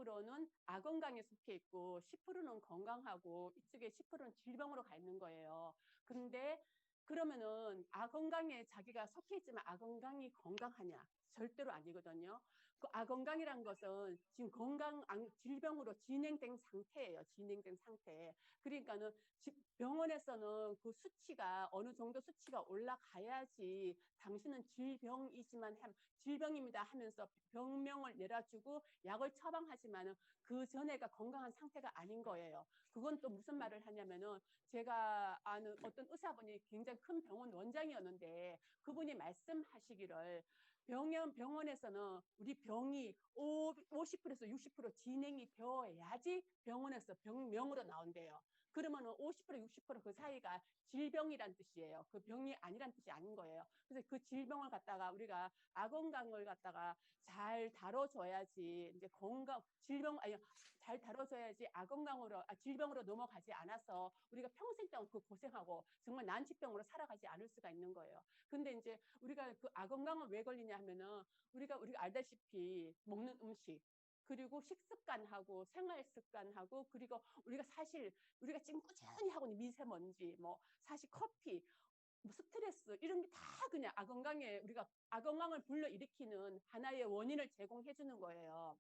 10%는 아건강에 속해 있고 10%는 건강하고 이쪽에 10%는 질병으로 가 있는 거예요. 근데 그러면은 아건강에 자기가 속해 있지만 아건강이 건강하냐? 절대로 아니거든요. 그 아건강이란 것은 지금 질병으로 진행된 상태예요. 진행된 상태. 그러니까는 병원에서는 그 수치가 어느 정도 수치가 올라가야지 당신은 질병입니다 하면서 병명을 내려주고 약을 처방하지만은 그 전에가 건강한 상태가 아닌 거예요. 그건 또 무슨 말을 하냐면은 제가 아는 어떤 의사분이 굉장히 큰 병원 원장이었는데 그분이 말씀하시기를 병원에서는 우리 병이 50%에서 60% 진행이 되어야지 병원에서 병명으로 나온대요. 그러면은 50% 60%그 사이가 질병이란 뜻이에요. 그 병이 아니란 뜻이 아닌 거예요. 그래서 그 질병을 갖다가 우리가 아건강을 갖다가 잘 다뤄줘야지 이제 잘 다뤄줘야지 질병으로 넘어가지 않아서 우리가 평생 동안 그 고생하고 정말 난치병으로 살아가지 않을 수가 있는 거예요. 근데 이제 우리가 그 아건강은 왜 걸리냐 하면은 우리가 알다시피 먹는 음식 그리고 식습관하고 생활 습관하고 그리고 우리가 지금 꾸준히 하고 있는 미세먼지 뭐 사실 커피 뭐 스트레스 이런 게 다 그냥 우리가 아건강을 불러일으키는 하나의 원인을 제공해 주는 거예요.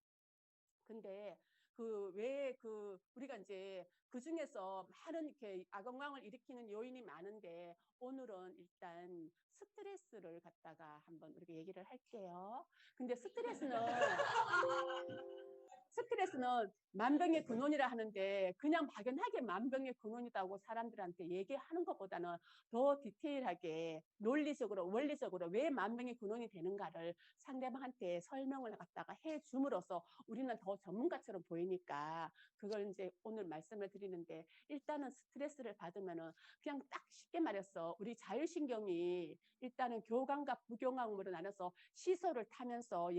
근데 우리가 이제 그 중에서 많은 이렇게 아건강을 일으키는 요인이 많은데 오늘은 일단 스트레스를 갖다가 한번 우리가 얘기를 할게요. 근데 스트레스는 만병의 근원이라 하는데 그냥 막연하게 만병의 근원이라고 사람들한테 얘기하는 것보다는 더 디테일하게 논리적으로 원리적으로 왜 만병의 근원이 되는가를 상대방한테 설명을 갖다가 해줌으로써 우리는 더 전문가처럼 보이니까 그걸 이제 오늘 말씀을 드리는데 일단은 스트레스를 받으면은 그냥 딱 쉽게 말해서 우리 자율신경이 일단은 교감과 부교감으로 나눠서 시설을 타면서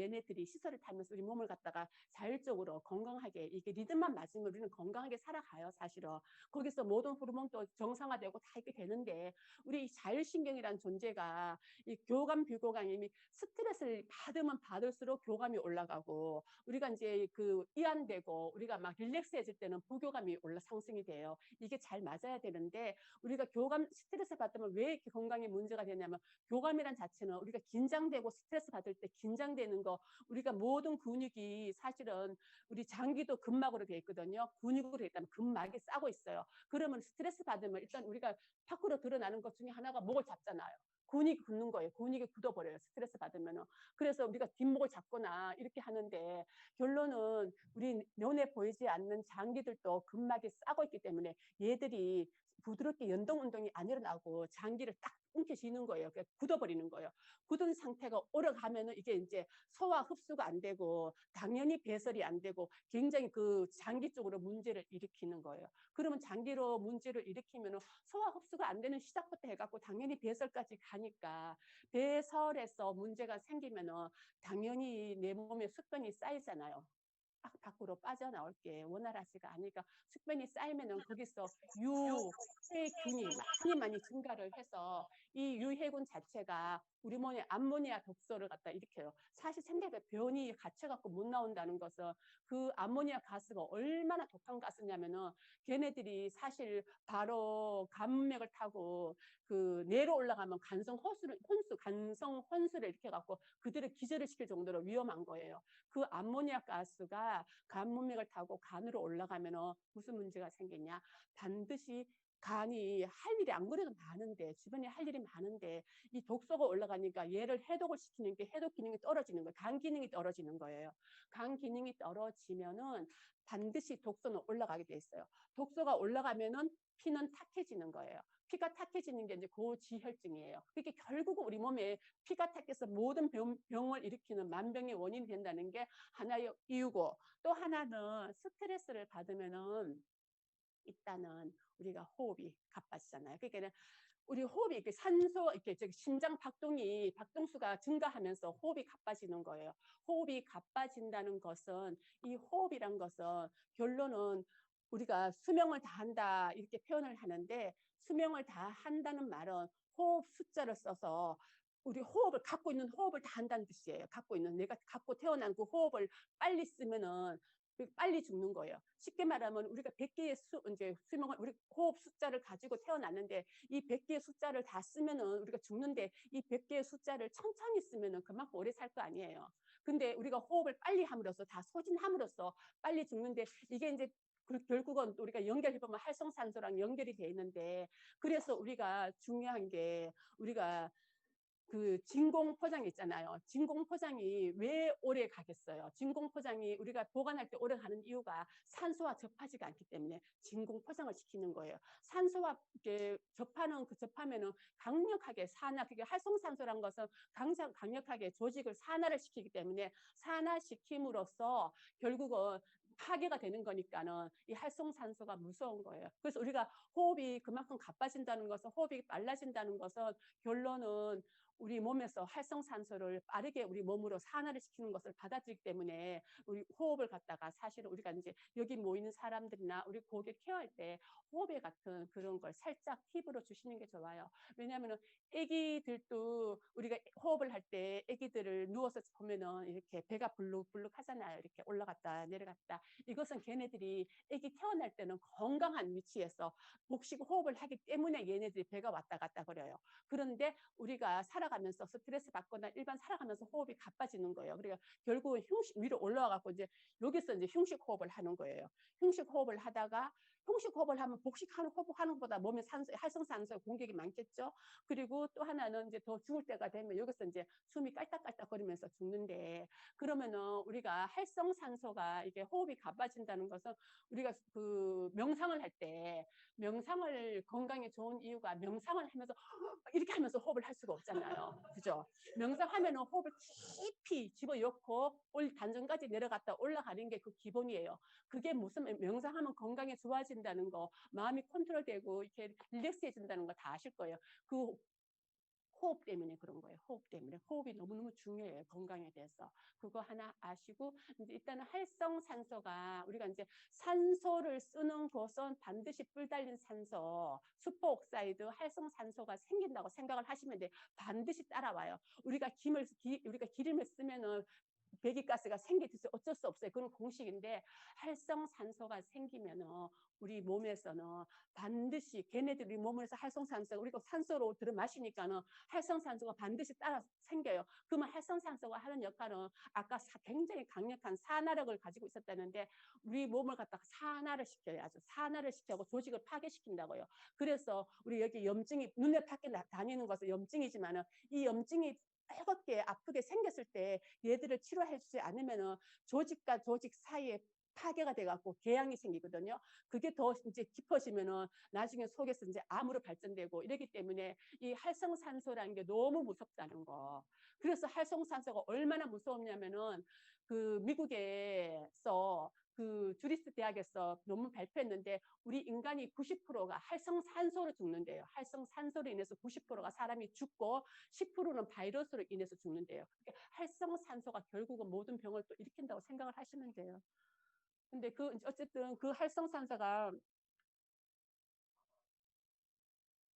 우리 몸을 갖다가 자율적으로 건강하게 이게 리듬만 맞으면 우리는 건강하게 살아가요. 사실은 거기서 모든 호르몬도 정상화되고 다 이렇게 되는데 우리 자율신경이라는 존재가 이 교감 비교감이 스트레스를 받으면 받을수록 교감이 올라가고 우리가 이제 그 이완되고 우리가 막 릴렉스해질 때는 부교감이 상승이 돼요. 이게 잘 맞아야 되는데 우리가 스트레스 받으면 왜 이렇게 건강에 문제가 되냐면 교감이란 자체는 우리가 긴장되고 스트레스 받을 때 긴장되는 거 우리가 모든 근육이 사실은 우리 장기도 근막으로 되어 있거든요. 근육으로 되어 있다면 근막이 싸고 있어요. 그러면 스트레스 받으면 일단 우리가 밖으로 드러나는 것 중에 하나가 목을 잡잖아요. 근육이 굳는 거예요. 근육이 굳어버려요. 스트레스 받으면은. 그래서 우리가 뒷목을 잡거나 이렇게 하는데 결론은 우리 눈에 보이지 않는 장기들도 근막이 싸고 있기 때문에 얘들이 부드럽게 연동 운동이 안 일어나고 장기를 딱 움켜쥐는 거예요. 굳어버리는 거예요. 굳은 상태가 오래 가면은 이게 이제 소화 흡수가 안 되고 당연히 배설이 안 되고 굉장히 그 장기 쪽으로 문제를 일으키는 거예요. 그러면 장기로 문제를 일으키면은 소화 흡수가 안 되는 시작부터 해갖고 당연히 배설까지 가니까 배설에서 문제가 생기면은 당연히 내 몸에 숙변이 쌓이잖아요. 밖으로 빠져나올 게 원활하지가 않으니까 숙변이 쌓이면은 거기서 유해균이 많이 증가를 해서 이 유해균 자체가 우리 몸에 암모니아 독소를 갖다 일으켜요. 사실 생각에 변이 갇혀갖고 못 나온다는 것은 그 암모니아 가스가 얼마나 독한 가스냐면은 걔네들이 사실 바로 가문맥을 타고 그 뇌로 올라가면 간성 혼수를 일으켜갖고 그들을 기절을 시킬 정도로 위험한 거예요. 그 암모니아 가스가 간 문맥을 타고 간으로 올라가면 무슨 문제가 생기냐? 반드시 간이 할 일이 안 그래도 많은데 주변에 할 일이 많은데 이 독소가 올라가니까 얘를 해독을 시키는 게 해독 기능이 떨어지는 거예요. 간 기능이 떨어지는 거예요. 간 기능이 떨어지면은 반드시 독소는 올라가게 돼 있어요. 독소가 올라가면은 피는 탁해지는 거예요. 피가 탁해지는 게 이제 고지혈증이에요. 그게 결국은 우리 몸에 피가 탁해서 모든 병을 일으키는 만병의 원인이 된다는 게 하나의 이유고 또 하나는 스트레스를 받으면은 일단은 우리가 호흡이 가빠지잖아요. 그러니까 우리 호흡이 이렇게 이렇게 심장 박동수가 증가하면서 호흡이 가빠지는 거예요. 호흡이 가빠진다는 것은 이 호흡이란 것은 결론은 우리가 수명을 다한다 이렇게 표현을 하는데 수명을 다한다는 말은 호흡 숫자를 써서 우리 갖고 있는 호흡을 다 한다는 뜻이에요. 내가 갖고 태어난 그 호흡을 빨리 쓰면은 빨리 죽는 거예요. 쉽게 말하면 우리가 100개의 이제 수명을 우리 호흡 숫자를 가지고 태어났는데 이 100개의 숫자를 다 쓰면은 우리가 죽는데 이 100개의 숫자를 천천히 쓰면은 그만큼 오래 살 거 아니에요. 근데 우리가 호흡을 빨리 함으로써 다 소진함으로써 빨리 죽는데 이게 이제 결국은 우리가 연결해보면 활성산소랑 연결이 돼 있는데 그래서 우리가 중요한 게 우리가 그 진공 포장 있잖아요. 진공 포장이 왜 오래 가겠어요? 진공 포장이 우리가 보관할 때 오래 가는 이유가 산소와 접하지가 않기 때문에 진공 포장을 시키는 거예요. 산소와 이렇게 접하면은 강력하게 그게 활성산소란 것은 강력하게 조직을 산화를 시키기 때문에 산화시킴으로써 결국은 파괴가 되는 거니까는 이 활성산소가 무서운 거예요. 그래서 우리가 호흡이 그만큼 가빠진다는 것은 호흡이 빨라진다는 것은 결론은 우리 몸에서 활성산소를 빠르게 우리 몸으로 산화를 시키는 것을 받아들이기 때문에 우리 호흡을 갖다가 사실은 우리가 이제 여기 모이는 사람들이나 우리 고객 케어할 때 호흡에 같은 그런 걸 살짝 팁으로 주시는 게 좋아요. 왜냐하면 아기들도 우리가 호흡을 할 때 아기들을 누워서 보면은 이렇게 배가 불룩불룩 하잖아요. 이렇게 올라갔다 내려갔다. 이것은 걔네들이 아기 태어날 때는 건강한 위치에서 복식 호흡을 하기 때문에 얘네들이 배가 왔다 갔다 그래요. 그런데 우리가 살아가면서 스트레스 받거나 일반 살아가면서 호흡이 가빠지는 거예요. 그러니까 결국은 위로 올라와 갖고 이제 여기서 이제 흉식 호흡을 하는 거예요. 흉식 호흡을 하다가 흉식 호흡을 하면 복식하는 호흡하는 것보다 몸에 활성산소의 공격이 많겠죠. 그리고 또 하나는 이제 더 죽을 때가 되면 여기서 이제 숨이 깔딱깔딱 거리면서 죽는데 그러면은 우리가 활성산소가 이게 호흡이 가빠진다는 것은 우리가 그 명상을 할 때 명상을 건강에 좋은 이유가 명상을 하면서 이렇게 하면서 호흡을 할 수가 없잖아요. 그죠? 명상하면은 호흡을 깊이 집어넣고 단전까지 내려갔다 올라가는 게 그 기본이에요. 그게 무슨 명상하면 건강에 좋아진다는 거, 마음이 컨트롤되고 이렇게 릴렉스해진다는 거 다 아실 거예요. 그 호흡 때문에 그런 거예요. 호흡 때문에. 호흡이 너무너무 중요해요. 건강에 대해서. 그거 하나 아시고, 이제 일단은 활성산소가 우리가 이제 산소를 쓰는 것은 반드시 뿔 달린 산소, 수포옥사이드, 활성산소가 생긴다고 생각을 하시면 돼. 반드시 따라와요. 우리가 기름을 쓰면은 배기가스가 생기듯이 어쩔 수 없어요. 그건 공식인데 활성산소가 생기면은 우리 몸에서는 반드시 걔네들이 몸에서 활성산소가 우리가 산소로 들어 마시니까는 활성산소가 반드시 따라 생겨요. 그러면 활성산소가 하는 역할은 아까 굉장히 강력한 산화력을 가지고 있었다는데 우리 몸을 갖다가 산화를 시켜요. 아주 산화를 시켜고 조직을 파괴시킨다고요. 그래서 우리 여기 염증이 눈에 밖에 다니는 것은 염증이지만은 이 염증이 뜨겁게 아프게 생겼을 때 얘들을 치료해주지 않으면은 조직과 조직 사이에 파괴가 돼갖고 궤양이 생기거든요. 그게 더 이제 깊어지면은 나중에 속에서 이제 암으로 발전되고 이러기 때문에 이 활성산소라는 게 너무 무섭다는 거. 그래서 활성산소가 얼마나 무서웠냐면은 그 미국에서 그 주리스 대학에서 논문 발표했는데 우리 인간이 90%가 활성산소로 죽는데요. 활성산소로 인해서 90%가 사람이 죽고 10%는 바이러스로 인해서 죽는데요. 그러니까 활성산소가 결국은 모든 병을 또 일으킨다고 생각을 하시면 돼요. 근데 어쨌든 그 활성산소가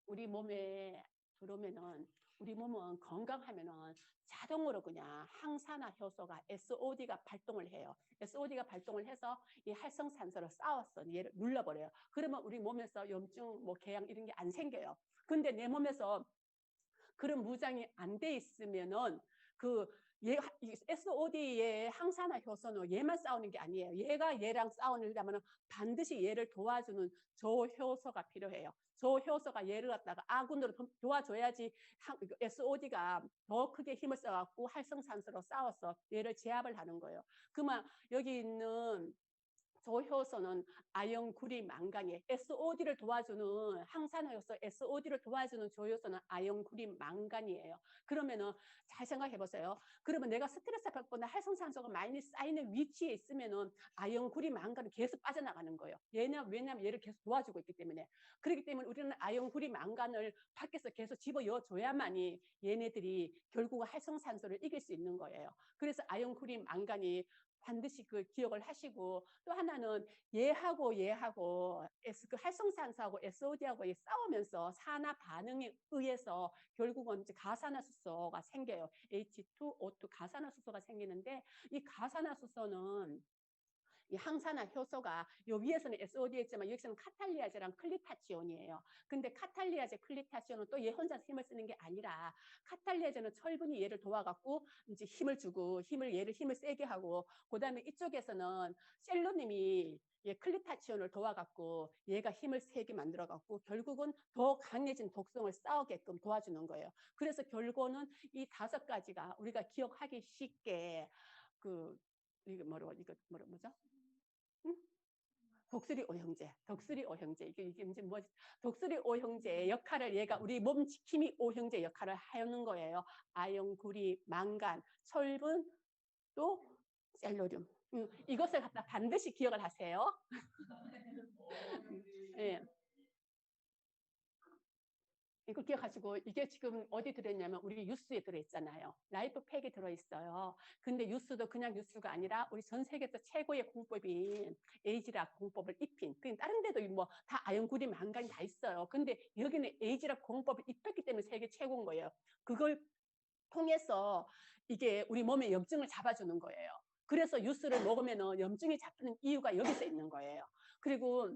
우리 몸에 들어오면은 우리 몸은 건강하면은 자동으로 그냥 항산화 효소가 SOD가 발동을 해요. SOD가 발동을 해서 이 활성산소를 쌓아서 얘를 눌러버려요. 그러면 우리 몸에서 염증, 뭐 궤양 이런 게 안 생겨요. 근데 내 몸에서 그런 무장이 안 돼 있으면은 그 SOD의 항산화 효소는 얘만 싸우는 게 아니에요. 얘가 얘랑 싸우려면 반드시 얘를 도와주는 조 효소가 필요해요. 조 효소가 얘를 갖다가 아군으로 도와줘야지 SOD가 더 크게 힘을 써갖고 활성산소로 싸워서 얘를 제압을 하는 거예요. 그러면 여기 있는 조효소는 아연, 구리, 망간이에요. SOD를 도와주는 항산화효소, SOD를 도와주는 조효소는 아연, 구리, 망간이에요. 그러면은 잘 생각해 보세요. 그러면 내가 스트레스 받거나 활성산소가 많이 쌓이는 위치에 있으면은 아연, 구리, 망간은 계속 빠져나가는 거예요. 왜냐면 얘를 계속 도와주고 있기 때문에. 그렇기 때문에 우리는 아연, 구리, 망간을 밖에서 계속 집어넣어 줘야만이 얘네들이 결국 활성산소를 이길 수 있는 거예요. 그래서 아연, 구리, 망간이 반드시 그 기억을 하시고 또 하나는 얘하고 그 활성산소하고 SOD하고 싸우면서 산화 반응에 의해서 결국은 이제 가산화수소가 생겨요. H2O2 가산화수소가 생기는데 이 가산화수소는 이 항산화 효소가 요 위에서는 SOD였지만 여기서는 카탈리아제랑 클리타치온이에요. 근데 카탈리아제, 클리타치온은 또 얘 혼자 힘을 쓰는 게 아니라 카탈리아제는 철분이 얘를 도와갖고 이제 힘을 주고 얘를 힘을 세게 하고 그다음에 이쪽에서는 셀로님이 얘 클리타치온을 도와갖고 얘가 힘을 세게 만들어갖고 결국은 더 강해진 독성을 쌓게끔 도와주는 거예요. 그래서 결국은 이 5가지가 우리가 기억하기 쉽게 이거 뭐죠? 응? 독수리 오형제. 이게 이제 뭐 독수리 오형제의 역할을 얘가 우리 몸 지킴이 오형제 역할을 하는 거예요. 아연, 구리, 망간, 철분, 또 셀로륨. 이것을 갖다 반드시 기억을 하세요. 네. 이거 기억하시고 이게 지금 어디 들어있냐면 우리 뉴스에 들어있잖아요. 라이프팩이 들어있어요. 근데 뉴스도 그냥 뉴스가 아니라 우리 전 세계에서 최고의 공법인 에이지락 공법을 입힌 다른 데도 뭐 다 아연구리 망간이 다 있어요. 근데 여기는 에이지락 공법을 입혔기 때문에 세계 최고인 거예요. 그걸 통해서 이게 우리 몸의 염증을 잡아주는 거예요. 그래서 뉴스를 먹으면 염증이 잡히는 이유가 여기서 있는 거예요. 그리고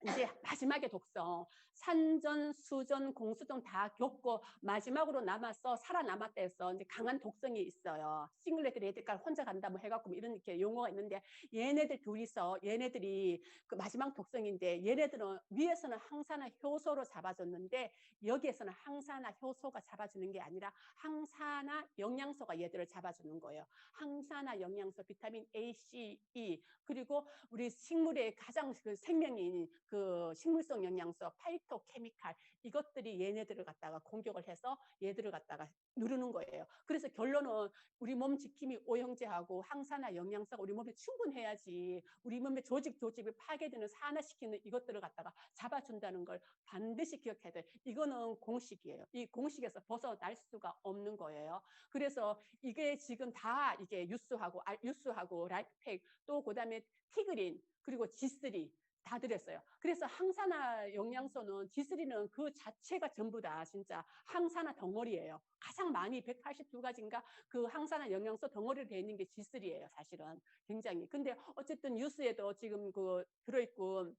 이제 마지막에 독성 산전, 수전, 공수전 다 겪고 마지막으로 남아서 살아남았다 해서 이제 강한 독성이 있어요. 싱글레드 레드깔 혼자 간다 뭐 해갖고 뭐 이런 이렇게 용어가 있는데 얘네들 둘이서 얘네들이 그 마지막 독성인데 얘네들은 위에서는 항산화 효소로 잡아줬는데 여기에서는 항산화 효소가 잡아주는 게 아니라 항산화 영양소가 얘들을 잡아주는 거예요. 항산화 영양소 비타민 A, C, E 그리고 우리 식물의 가장 그 생명인 그 식물성 영양소, 파이토케미칼 이것들이 얘네들을 갖다가 공격을 해서 얘들을 갖다가 누르는 거예요. 그래서 결론은 우리 몸 지킴이 오형제하고 항산화 영양소가 우리 몸에 충분해야지 우리 몸의 조직이 파괴되는 산화시키는 이것들을 갖다가 잡아준다는 걸 반드시 기억해야 돼요. 이거는 공식이에요. 이 공식에서 벗어날 수가 없는 거예요. 그래서 이게 지금 다 이게 유수하고 라이프팩 또 그다음에 티그린 그리고 G3 다 들었어요. 그래서 항산화 영양소는 G3는 그 자체가 전부 다 진짜 항산화 덩어리예요. 가장 많이 182가지인가 그 항산화 영양소 덩어리로 되어 있는 게 G3예요. 사실은 굉장히. 근데 어쨌든 뉴스에도 지금 그 들어있고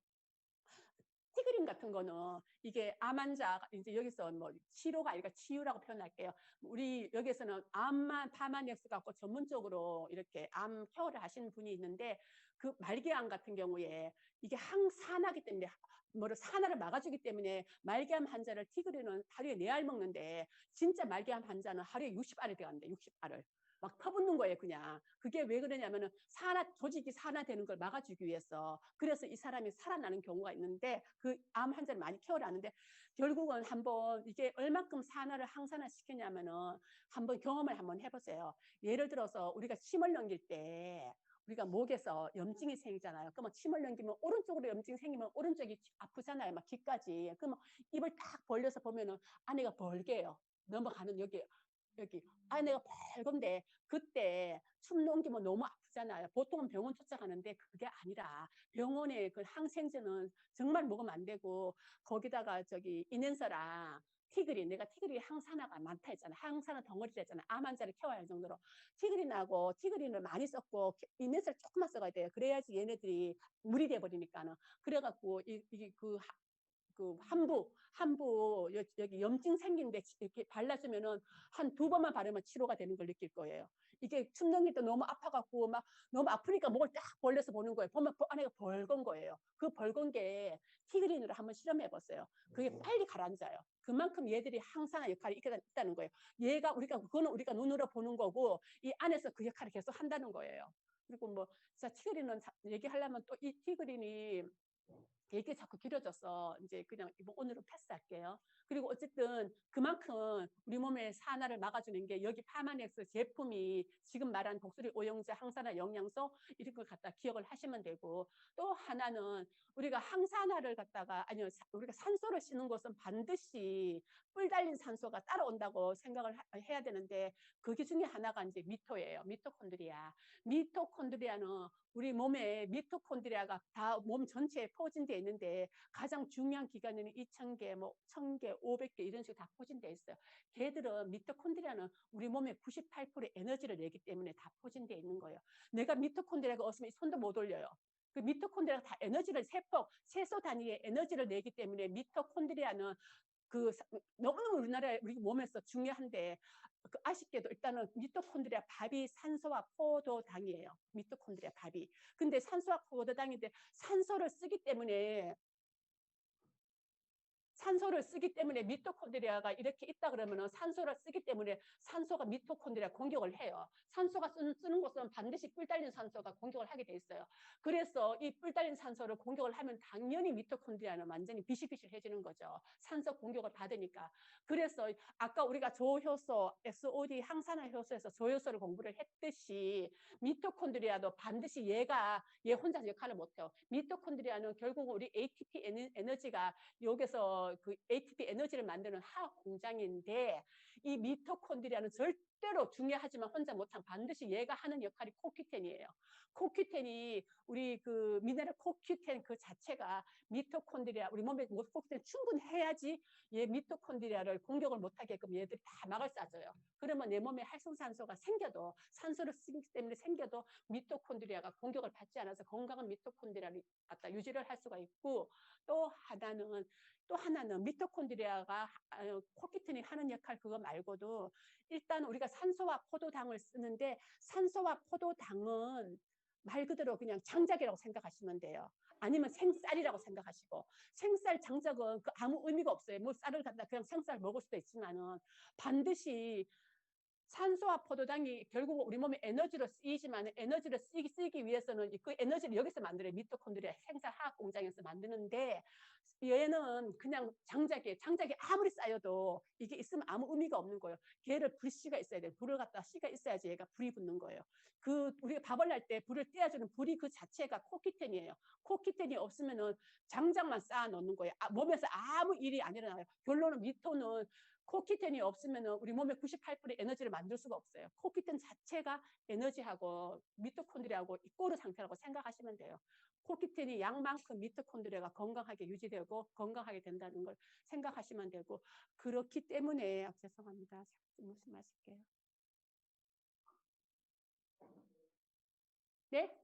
티그린 같은 거는 이게 암 환자 이제 여기서 뭐 치료가 아니라 치유라고 표현할게요. 우리 여기서는 암만 파마닉스 갖고 전문적으로 이렇게 암 케어를 하시는 분이 있는데 그 말기암 같은 경우에 이게 항산화기 때문에 뭐를 산화를 막아주기 때문에 말기암 환자를 티그린은 하루에 4알 먹는데 진짜 말기암 환자는 하루에 60알을 배웠는데 60알을. 막 퍼붓는 거예요, 그냥. 그게 왜 그러냐면은 조직이 산화되는 걸 막아주기 위해서. 그래서 이 사람이 살아나는 경우가 있는데 그 암 환자를 많이 케어를 하는데 결국은 한번 이게 얼만큼 산화를 항산화 시키냐면은 한번 경험을 한번 해보세요. 예를 들어서 우리가 침을 넘길 때 우리가 목에서 염증이 생기잖아요. 그러면 침을 넘기면 오른쪽으로 염증이 생기면 오른쪽이 아프잖아요. 막 귀까지. 그러면 입을 딱 벌려서 보면은 안에가 벌게요. 넘어가는 여기 안에가 벌건데 그때 춤 넘기면 너무 아프잖아요. 보통은 병원 쫓아가는데 그게 아니라 병원에 그 항생제는 정말 먹으면 안 되고 거기다가 이낸서랑 내가 티그린 항산화가 많다 했잖아. 항산화 덩어리를 했잖아. 암 환자를 케어할 정도로 티그린을 많이 썼고 이낸서를 조금만 써야 돼요. 그래야지 얘네들이 물이 돼버리니까는. 그래갖고 그 한부 여기 염증 생긴데 이렇게 발라주면은 한 2번만 바르면 치료가 되는 걸 느낄 거예요. 이게 춤 넘길 때 너무 아파갖고 막 너무 아프니까 목을 딱 벌려서 보는 거예요. 보면 안에가 벌건 거예요. 그 벌건 게 티그린으로 한번 실험해 봤어요. 그게 빨리 가라앉아요. 그만큼 얘들이 항산화 역할이 있다는 거예요. 그거는 우리가 눈으로 보는 거고 이 안에서 그 역할을 계속 한다는 거예요. 그리고 뭐 진짜 티그린은 얘기하려면 또 이 티그린이 얘기 자꾸 길어져서 이제 그냥 오늘은 패스할게요. 그리고 어쨌든 그만큼 우리 몸의 산화를 막아주는 게 여기 파마넥스 제품이 지금 말한 독수리 오형제 항산화 영양소 이런 걸 갖다 기억을 하시면 되고 또 하나는 우리가 항산화를 갖다가 우리가 산소를 씻는 것은 반드시 뿔 달린 산소가 따라온다고 생각을 해야 되는데 그게 중에 하나가 이제 미토콘드리아는 우리 몸에 미토콘드리아가 다 몸 전체에 포진되어 있는데 가장 중요한 기관에는 2,000개, 뭐 1,000개, 500개 이런 식으로 다 포진되어 있어요. 걔들은 미토콘드리아는 우리 몸의 98%의 에너지를 내기 때문에 다 포진되어 있는 거예요. 내가 미토콘드리아가 없으면 손도 못 올려요. 그 미토콘드리아가 다 에너지를 세포 단위의 에너지를 내기 때문에 미토콘드리아는 너무 우리 몸에서 중요한데 아쉽게도 일단은 미토콘드리아 밥이 산소와 포도당이에요. 미토콘드리아 밥이. 근데 산소와 포도당인데 산소를 쓰기 때문에 미토콘드리아가 이렇게 있다 그러면은 산소를 쓰기 때문에 산소가 미토콘드리아 공격을 해요. 산소가 쓰는 곳은 반드시 뿔 달린 산소가 공격을 하게 돼 있어요. 그래서 이 뿔 달린 산소를 공격을 하면 당연히 미토콘드리아는 완전히 비실비실해지는 거죠. 산소 공격을 받으니까. 그래서 아까 우리가 조효소, SOD 항산화 효소에서 조효소를 공부를 했듯이 미토콘드리아도 반드시 얘 혼자 역할을 못해요. 미토콘드리아는 결국 우리 ATP 에너지가 여기서 그 ATP 에너지를 만드는 화학 공장인데 이 미토콘드리아는 절대로 중요하지만 혼자 못한 반드시 얘가 하는 역할이 코큐텐이에요. 코큐텐이 우리 그 미네랄 코큐텐 그 자체가 미토콘드리아 우리 몸에 코큐텐 충분해야지 얘 미토콘드리아를 공격을 못하게끔 얘들이 다 막을 쏴줘요. 그러면 내 몸에 활성산소가 생겨도 산소를 쓰기 때문에 생겨도 미토콘드리아가 공격을 받지 않아서 건강한 미토콘드리아를 갖다 유지를 할 수가 있고 또 하나는 미토콘드리아가 코큐틴이 하는 역할 그거 말고도 일단 우리가 산소와 포도당을 쓰는데 산소와 포도당은 말 그대로 그냥 장작이라고 생각하시면 돼요. 아니면 생쌀이라고 생각하시고 생쌀 장작은 아무 의미가 없어요. 뭐 쌀을 갖다 그냥 생쌀 먹을 수도 있지만은 반드시 산소와 포도당이 결국 우리 몸에 에너지로 쓰이지만 에너지를 쓰기 위해서는 그 에너지를 여기서 만들어요. 미토콘드리아 생산 화학 공장에서 만드는데 얘는 그냥 장작이 아무리 쌓여도 이게 있으면 아무 의미가 없는 거예요. 걔를 불씨가 있어야 돼요. 불을 갖다 씨가 있어야지 얘가 불이 붙는 거예요. 우리가 밥을 할 때 불을 떼어주는 불이 그 자체가 코큐텐이에요. 코큐텐이 없으면은 장작만 쌓아 놓는 거예요. 몸에서 아무 일이 안 일어나요. 결론은 미토는 코큐텐이 없으면 우리 몸의 98%의 에너지를 만들 수가 없어요. 코큐텐 자체가 에너지하고 미토콘드리아하고 이꼬르 상태라고 생각하시면 돼요. 코큐텐이 양만큼 미토콘드리아가 건강하게 유지되고 건강하게 된다는 걸 생각하시면 되고 그렇기 때문에 죄송합니다. 무슨 말씀할게요? 네?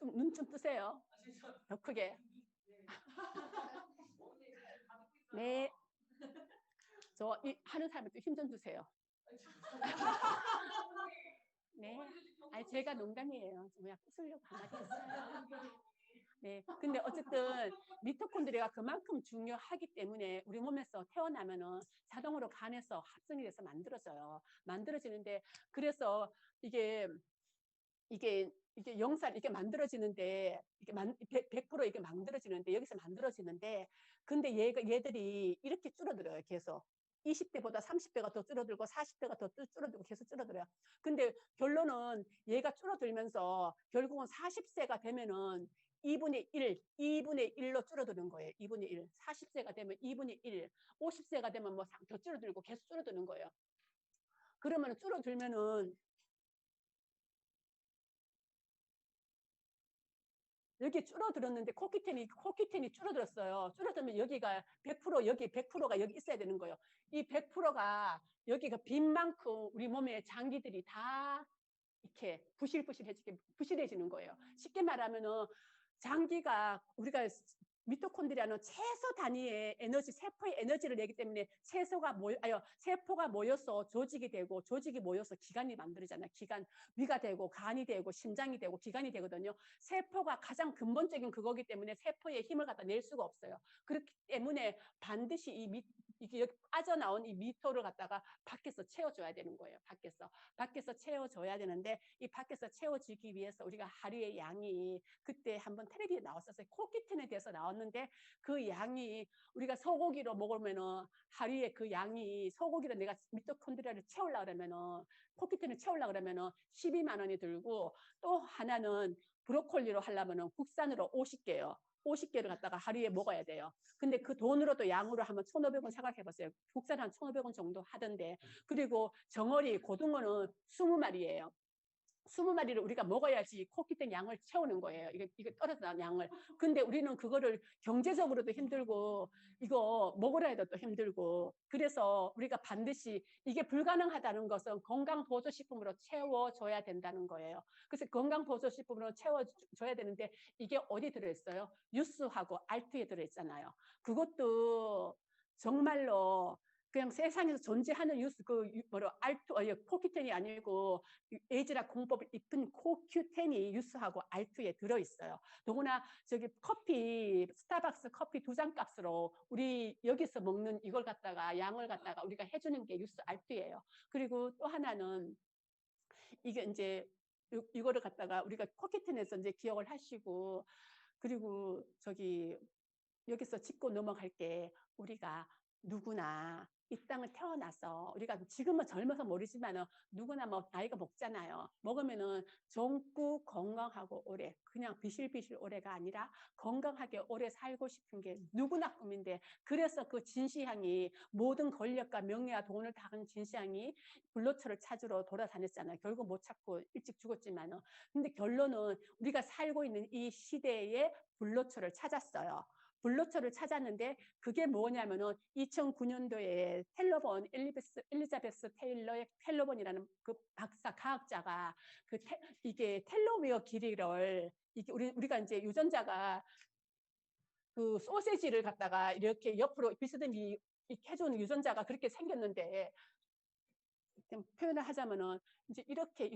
눈 좀 뜨세요. 더 크게. 네. 하는 사람한테 힘 좀 주세요. 네. 아니, 제가 농담이에요. 그냥 웃으려고 한마디 했어요. 네. 근데 어쨌든 미토콘드리아가 그만큼 중요하기 때문에 우리 몸에서 태어나면은 자동으로 간에서 합성이 돼서 만들어지는데 그래서 이게 영살 이게 만들어지는데 이게 100% 이게 만들어지는데 여기서 만들어지는데 근데 얘들이 이렇게 줄어들어요. 계속 20대보다 30대가 더 줄어들고 40대가 더 줄어들고 계속 줄어들어요. 근데 결론은 얘가 줄어들면서 결국은 40세가 되면은 2분의 1로 줄어드는 거예요. 2분의 1. 40세가 되면 2분의 1. 50세가 되면 뭐 더 줄어들고 계속 줄어드는 거예요. 그러면 줄어들면은 여기 줄어들었는데 코큐텐이 줄어들었어요. 줄어들면 여기가 100% 여기 100%가 여기 있어야 되는 거예요. 이 100%가 여기가 빈 만큼 우리 몸의 장기들이 다 이렇게 부실해지는 거예요. 쉽게 말하면은 장기가 우리가 미토콘드리아는 채소 단위의 세포의 에너지를 내기 때문에 세포가 모여서 조직이 되고 조직이 모여서 기관이 만들어지잖아요. 위가 되고 간이 되고 심장이 되고 기관이 되거든요. 세포가 가장 근본적인 그거기 때문에 세포의 힘을 갖다 낼 수가 없어요. 그렇기 때문에 반드시 이게 여기 빠져나온 이 미토를 갖다가 밖에서 채워줘야 되는 거예요. 밖에서 채워줘야 되는데 이 밖에서 채워지기 위해서 우리가 하루의 양이 그때 한번 텔레비에 나왔었어요. 코큐틴에 대해서 나왔는데 그 양이 우리가 소고기로 먹으면은 하루에 그 양이 소고기로 내가 미토콘드리아를 채우려고 그러면은 코큐틴을 채우려고 그러면은 12만 원이 들고 또 하나는 브로콜리로 하려면은 국산으로 50개요. 50개를 갖다가 하루에 먹어야 돼요. 근데 그 돈으로도 양으로 하면 1,500원 생각해 보세요. 국산 한 1,500원 정도 하던데. 그리고 정어리, 고등어는 20마리예요. 20마리를 우리가 먹어야지 코끼리 양을 채우는 거예요. 이게 떨어진 양을. 근데 우리는 그거를 경제적으로도 힘들고 이거 먹으라 해도 또 힘들고 그래서 우리가 반드시 이게 불가능하다는 것은 건강보조식품으로 채워줘야 된다는 거예요. 그래서 건강보조식품으로 채워줘야 되는데 이게 어디 들어있어요? 유수하고 알투에 들어있잖아요. 그것도 정말로 그냥 세상에서 존재하는 유수 알투 코큐텐이 아니고 에이즈라 공법을 입힌 코큐텐이 유수하고 알투에 들어있어요. 더구나 저기 커피 스타벅스 커피 2잔 값으로 우리 여기서 먹는 이걸 갖다가 양을 갖다가 우리가 해주는 게 유수 알투예요. 그리고 또 하나는 이게 이제 이거를 갖다가 우리가 코큐텐에서 이제 기억을 하시고 그리고 저기 여기서 짚고 넘어갈게 우리가 누구나 이 땅을 태어나서 우리가 지금은 젊어서 모르지만 누구나 뭐 나이가 먹잖아요. 먹으면은 젊고 건강하고 오래 그냥 비실비실 오래가 아니라 건강하게 오래 살고 싶은 게 누구나 꿈인데 그래서 그 진시황이 모든 권력과 명예와 돈을 다 간 진시황이 불로초를 찾으러 돌아다녔잖아요. 결국 못 찾고 일찍 죽었지만은 근데 결론은 우리가 살고 있는 이 시대에 불로초를 찾았어요. 불로초를 찾았는데 그게 뭐냐면은 2009년도에 텔러본 엘리자베스 테일러의 텔러본이라는 그 박사 과학자가 이게 텔로미어 길이를 이게 우리가 이제 유전자가 그 소세지를 갖다가 이렇게 옆으로 비스듬히 해주는 유전자가 그렇게 생겼는데 표현을 하자면은 이제 이렇게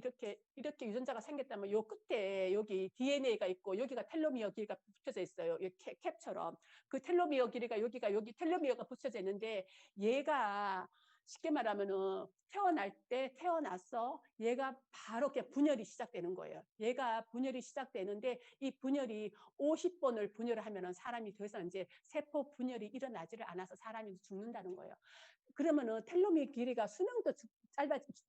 유전자가 생겼다면 요 끝에 여기 DNA가 있고 여기가 텔로미어 길이가 붙여져 있어요. 이 캡처럼 그 텔로미어 길이가 여기 텔로미어가 붙여져 있는데 얘가 쉽게 말하면은 태어나서 얘가 바로 이렇게 분열이 시작되는 거예요. 얘가 분열이 시작되는데 이 분열이 50번을 분열을 하면은 사람이 더 이상 이제 세포 분열이 일어나지를 않아서 사람이 죽는다는 거예요. 그러면은 텔로미어 길이가 수명도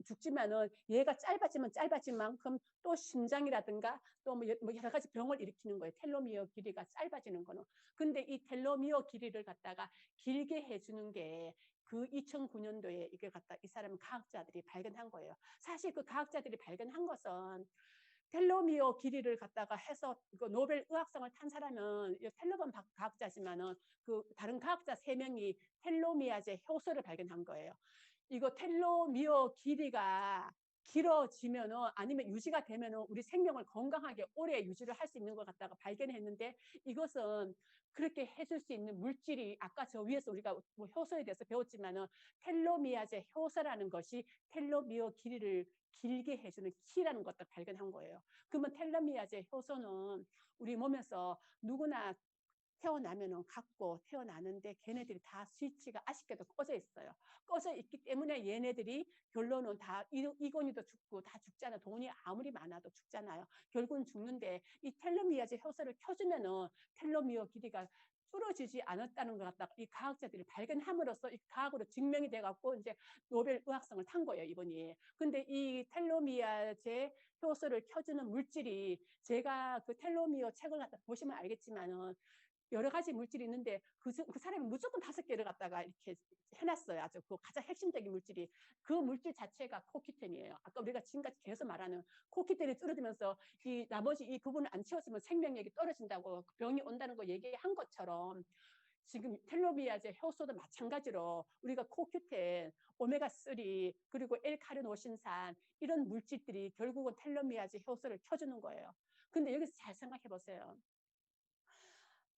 죽지만은 얘가 짧아진 만큼 또 심장이라든가 또 뭐 여러 가지 병을 일으키는 거예요. 텔로미어 길이가 짧아지는 거는. 근데 이 텔로미어 길이를 갖다가 길게 해주는 게 그 2009년도에 이걸 갖다 이 사람 과학자들이 발견한 거예요. 사실 그 과학자들이 발견한 것은 텔로미어 길이를 갖다가 해서 노벨 의학상을 탄 사람은 텔로본 과학자지만은 그 다른 과학자 3명이 텔로미아제 효소를 발견한 거예요. 이거 텔로미어 길이가 길어지면은 아니면 유지가 되면은 우리 생명을 건강하게 오래 유지를 할 수 있는 것 같다가 발견했는데 이것은 그렇게 해줄 수 있는 물질이 아까 저 위에서 우리가 뭐 효소에 대해서 배웠지만은 텔로미아제 효소라는 것이 텔로미어 길이를 길게 해주는 키라는 것도 발견한 거예요. 그러면 텔로미아제 효소는 우리 몸에서 누구나 태어나면은 갖고 태어나는데 걔네들이 다 스위치가 아쉽게도 꺼져 있어요. 꺼져 있기 때문에 얘네들이 결론은 다 이건희도 죽고 다 죽잖아. 돈이 아무리 많아도 죽잖아요. 결국은 죽는데 이 텔로미아제 효소를 켜주면은 텔로미어 길이가 줄어지지 않았다는 것 같다. 이 과학자들이 발견함으로써 이 과학으로 증명이 돼갖고 이제 노벨 의학상을 탄 거예요, 이번이. 근데 이 텔로미아제 효소를 켜주는 물질이 제가 그 텔로미어 책을 갖다 보시면 알겠지만은 여러 가지 물질이 있는데 그 사람이 무조건 5개를 갖다가 이렇게 해놨어요. 아주 그 가장 핵심적인 물질이 그 물질 자체가 코큐텐이에요. 아까 우리가 지금까지 계속 말하는 코큐텐이 줄어들면서 이 나머지 이 부분을 안 채웠으면 생명력이 떨어진다고 병이 온다는 거 얘기한 것처럼 지금 텔로미아제 효소도 마찬가지로 우리가 코큐텐, 오메가3 그리고 L카르노신산 이런 물질들이 결국은 텔로미아제 효소를 켜주는 거예요. 근데 여기서 잘 생각해 보세요.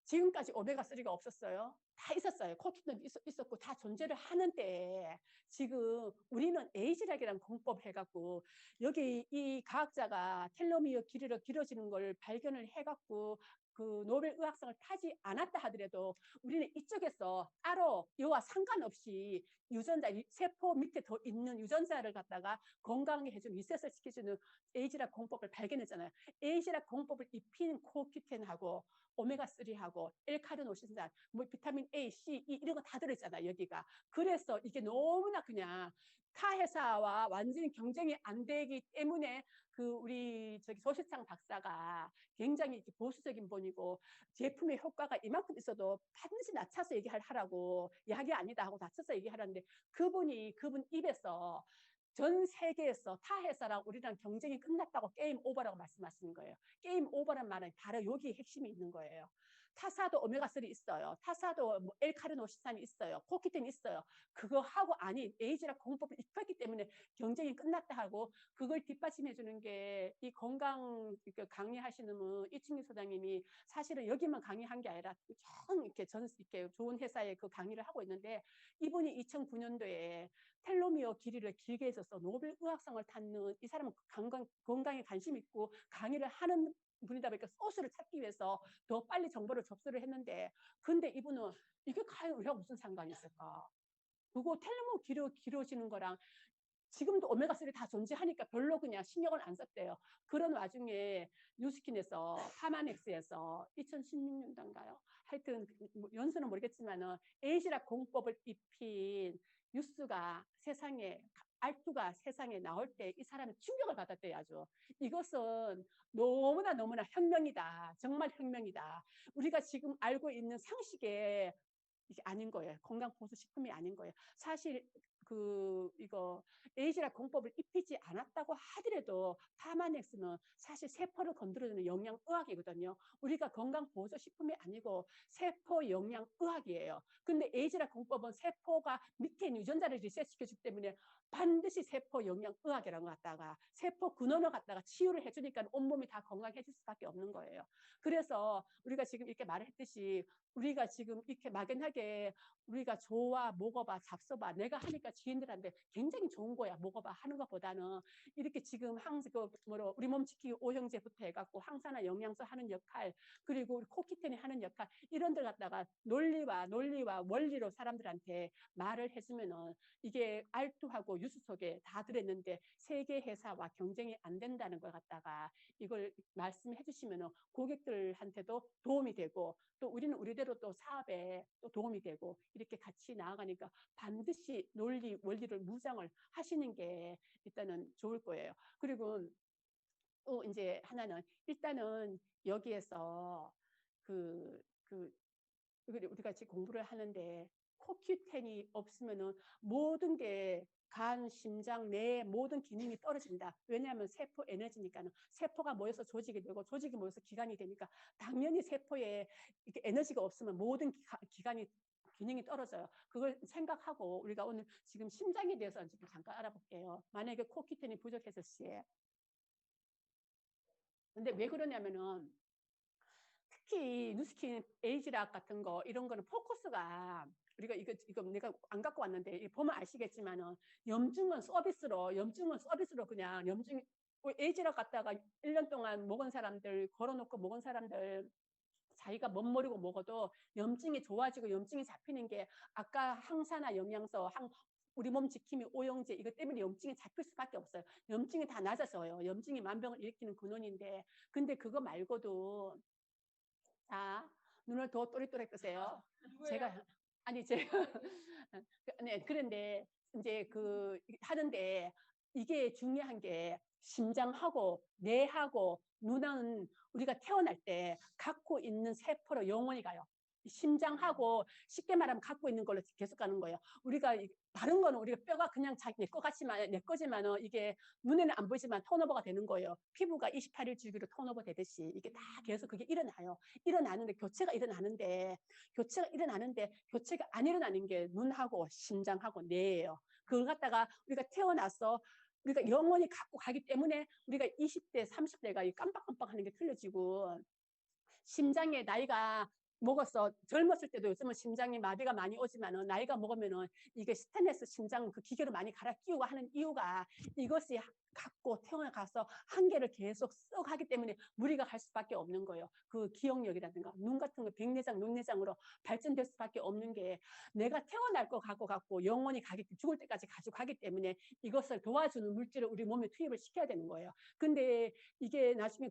지금까지 오메가3가 없었어요. 다 있었어요. 코큐텐 있었고 다 존재를 하는데 지금 우리는 에이즈락이라는 공법 해갖고 여기 이 과학자가 텔로미어 길이로 길어지는 걸 발견을 해갖고 그 노벨 의학상을 타지 않았다 하더라도 우리는 이쪽에서 따로 이와 상관없이 유전자 세포 밑에 더 있는 유전자를 갖다가 건강하게 해주는 리셋을 시켜주는 에이즈락 공법을 발견했잖아요. 에이즈락 공법을 입힌 코큐텐하고 오메가3하고 L카르노신산, 뭐 비타민 A, C, E 이런 거 다 들어있잖아 여기가. 그래서 이게 너무나 그냥 타 회사와 완전히 경쟁이 안 되기 때문에 그 우리 저기 조실장 박사가 굉장히 보수적인 분이고 제품의 효과가 이만큼 있어도 반드시 낮춰서 얘기하라고 약이 아니다 하고 낮춰서 얘기하라는데 그분 입에서 전 세계에서 타 회사랑 우리랑 경쟁이 끝났다고 게임 오버라고 말씀하시는 거예요. 게임 오버란 말은 바로 여기 핵심이 있는 거예요. 타사도 오메가3 있어요. 타사도 뭐 L카르노시산이 있어요. 코키틴 있어요. 그거 하고 아니 에이즈라 공법을 익혔기 때문에 경쟁이 끝났다 하고 그걸 뒷받침해 주는 게 이 건강 강의하시는 분 이충희 소장님이 사실은 여기만 강의한 게 아니라 이렇게 좋은 회사에 그 강의를 하고 있는데 이분이 2009년도에 텔로미어 길이를 길게 해줘서 노벨 의학상을 탔는 이 사람은 건강에 관심 있고 강의를 하는 분이다 보니까 소스를 찾기 위해서 더 빨리 정보를 접수를 했는데 근데 이분은 이게 과연 우리가 무슨 상관이 있을까? 그거 텔로미어 길어지는 거랑 지금도 오메가3 다 존재하니까 별로 그냥 신경을 안 썼대요. 그런 와중에 뉴스킨에서 파마넥스에서 2016년도인가요? 하여튼 뭐 연수는 모르겠지만은 에이지라 공법을 입힌 뉴스가 세상에 알투가 세상에 나올 때 이 사람이 충격을 받았대요. 아주 이것은 너무나 혁명이다. 정말 혁명이다. 우리가 지금 알고 있는 상식에 이게 아닌 거예요. 건강보수식품이 아닌 거예요. 사실 이거 에이즈라 공법을 입히지 않았다고 하더라도 파마넥스는 사실 세포를 건드려주는 영양의학이거든요. 우리가 건강보조식품이 아니고 세포 영양의학이에요. 근데 에이즈라 공법은 세포가 밑에 유전자를 리셋시켜주기 때문에 반드시 세포 영양의학이라는 거 갖다가 세포 근원을 갖다가 치유를 해주니까 온몸이 다 건강해질 수밖에 없는 거예요. 그래서 우리가 지금 이렇게 말을 했듯이 우리가 지금 이렇게 막연하게 우리가 좋아 먹어봐 잡숴봐 내가 하니까 지인들한테 굉장히 좋은 거야 먹어봐 하는 것보다는 이렇게 지금 우리 몸 지키기 오형제부터 해갖고 항산화 영양소 하는 역할 그리고 우리 코키텐이 하는 역할 이런 데 갖다가 논리와 원리로 사람들한테 말을 해주면은 이게 알투하고 유수 속에 다 들었는데 세계 회사와 경쟁이 안 된다는 걸 갖다가 이걸 말씀해 주시면은 고객들한테도 도움이 되고 또 우리는 우리대로 또 사업에 또 도움이 되고 이렇게 같이 나아가니까 반드시 논리 원리를 무장을 하시는 게 일단은 좋을 거예요. 그리고 또 이제 하나는 일단은 여기에서 우리가 지금 공부를 하는데 코큐텐이 없으면은 모든 게 간, 심장, 뇌 모든 기능이 떨어진다. 왜냐하면 세포 에너지니까는 세포가 모여서 조직이 되고 조직이 모여서 기관이 되니까 당연히 세포에 이렇게 에너지가 없으면 모든 기관이 기능이 떨어져요. 그걸 생각하고 우리가 오늘 지금 심장에 대해서 지금 잠깐 알아볼게요. 만약에 코큐텐이 부족했을 시에. 근데 왜 그러냐면은 특히 뉴스킨 에이지락 같은 거 이런 거는 포커스가 우리가 이거 내가 안 갖고 왔는데 보면 아시겠지만은 염증은 서비스로 그냥 염증 에이지락 갖다가 1년 동안 먹은 사람들 걸어놓고 먹은 사람들 자기가 멋모르고 먹어도 염증이 좋아지고 염증이 잡히는 게 아까 항산화 영양소 우리 몸 지킴이 오용제 이것 때문에 염증이 잡힐 수밖에 없어요. 염증이 다 낮아져요. 염증이 만병을 일으키는 근원인데 근데 그거 말고도 자, 눈을 더 또렷또렷 뜨세요. 제가 네, 그런데 이제 하는데 이게 중요한 게 심장하고 뇌하고 눈은 우리가 태어날 때 갖고 있는 세포로 영원히 가요. 심장하고 쉽게 말하면 갖고 있는 걸로 계속 가는 거예요. 우리가 다른 거는 우리가 뼈가 그냥 내 거지만은 이게 눈에는 안 보이지만 턴오버가 되는 거예요. 피부가 28일 주기로 턴오버 되듯이 이게 다 계속 그게 일어나요. 교체가 일어나는데 교체가 안 일어나는 게 눈하고 심장하고 뇌예요. 그걸 갖다가 우리가 태어나서 우리가 영원히 갖고 가기 때문에 우리가 20대, 30대가 깜빡깜빡하는 게 틀려지고 심장의 나이가 먹었어. 젊었을 때도 요즘은 심장이 마비가 많이 오지만은 나이가 먹으면은 이게 스테인리스 심장 그 기계를 많이 갈아 끼우고 하는 이유가 이것이 갖고 태어나가서 한계를 계속 썩 하기 때문에 무리가 갈 수밖에 없는 거예요. 그 기억력이라든가 눈 같은 거 백내장, 눈내장으로 발전될 수밖에 없는 게 내가 태어날 거 갖고 영원히 죽을 때까지 가지고 가기 때문에 이것을 도와주는 물질을 우리 몸에 투입을 시켜야 되는 거예요. 근데 이게 나중에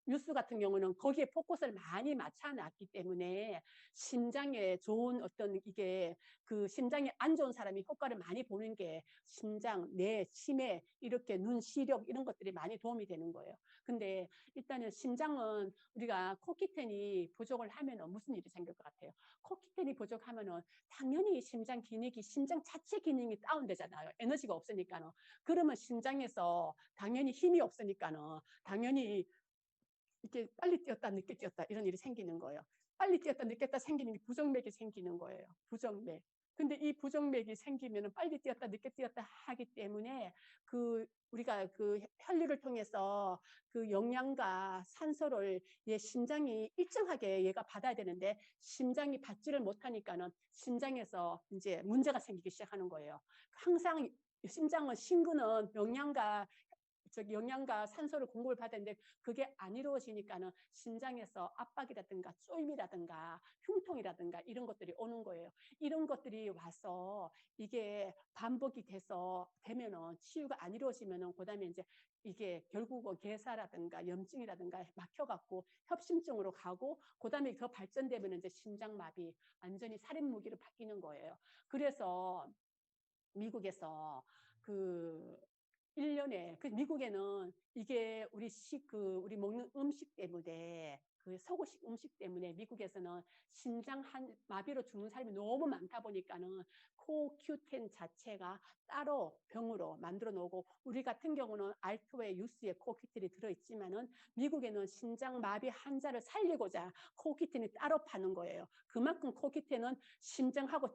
뉴스 같은 경우는 거기에 포커스를 많이 맞춰놨기 때문에 심장에 좋은 어떤 이게 그 심장이 안 좋은 사람이 효과를 많이 보는 게 심장, 뇌, 치매, 이렇게 눈 시력 이런 것들이 많이 도움이 되는 거예요. 근데 일단은 심장은 우리가 코키텐이 부족을 하면 무슨 일이 생길 것 같아요? 코키텐이 부족하면은 당연히 심장 기능이 심장 자체 기능이 다운되잖아요. 에너지가 없으니까는. 그러면 심장에서 당연히 힘이 없으니까는 당연히 이렇게 빨리 뛰었다 늦게 뛰었다 이런 일이 생기는 거예요. 빨리 뛰었다 늦게 뛰었다 생기는 게 부정맥이 생기는 거예요. 부정맥. 근데 이 부정맥이 생기면 빨리 뛰었다 늦게 뛰었다 하기 때문에 그 우리가 그 혈류를 통해서 그 영양과 산소를 얘 심장이 일정하게 얘가 받아야 되는데 심장이 받지를 못하니까는 심장에서 이제 문제가 생기기 시작하는 거예요. 항상 심장은 심근은 영양과 산소를 공급을 받았는데 그게 안 이루어지니까는 심장에서 압박이라든가 쫄미라든가 흉통이라든가 이런 것들이 오는 거예요. 이런 것들이 와서 이게 반복이 되면은 치유가 안 이루어지면은 그다음에 이제 이게 결국은 괴사라든가 염증이라든가 막혀갖고 협심증으로 가고 그다음에 더 발전되면 이제 심장마비 완전히 살인 무기로 바뀌는 거예요. 그래서 미국에서 그 1년에 그 미국에는 이게 우리 먹는 음식 때문에 그 서구식 음식 때문에 미국에서는 심장 한 마비로 죽는 사람이 너무 많다 보니까는 코큐텐 자체가 따로 병으로 만들어 놓고 우리 같은 경우는 알토에 유스에 코큐텐이 들어있지만은 미국에는 심장 마비 환자를 살리고자 코큐텐이 따로 파는 거예요. 그만큼 코큐텐은 심장하고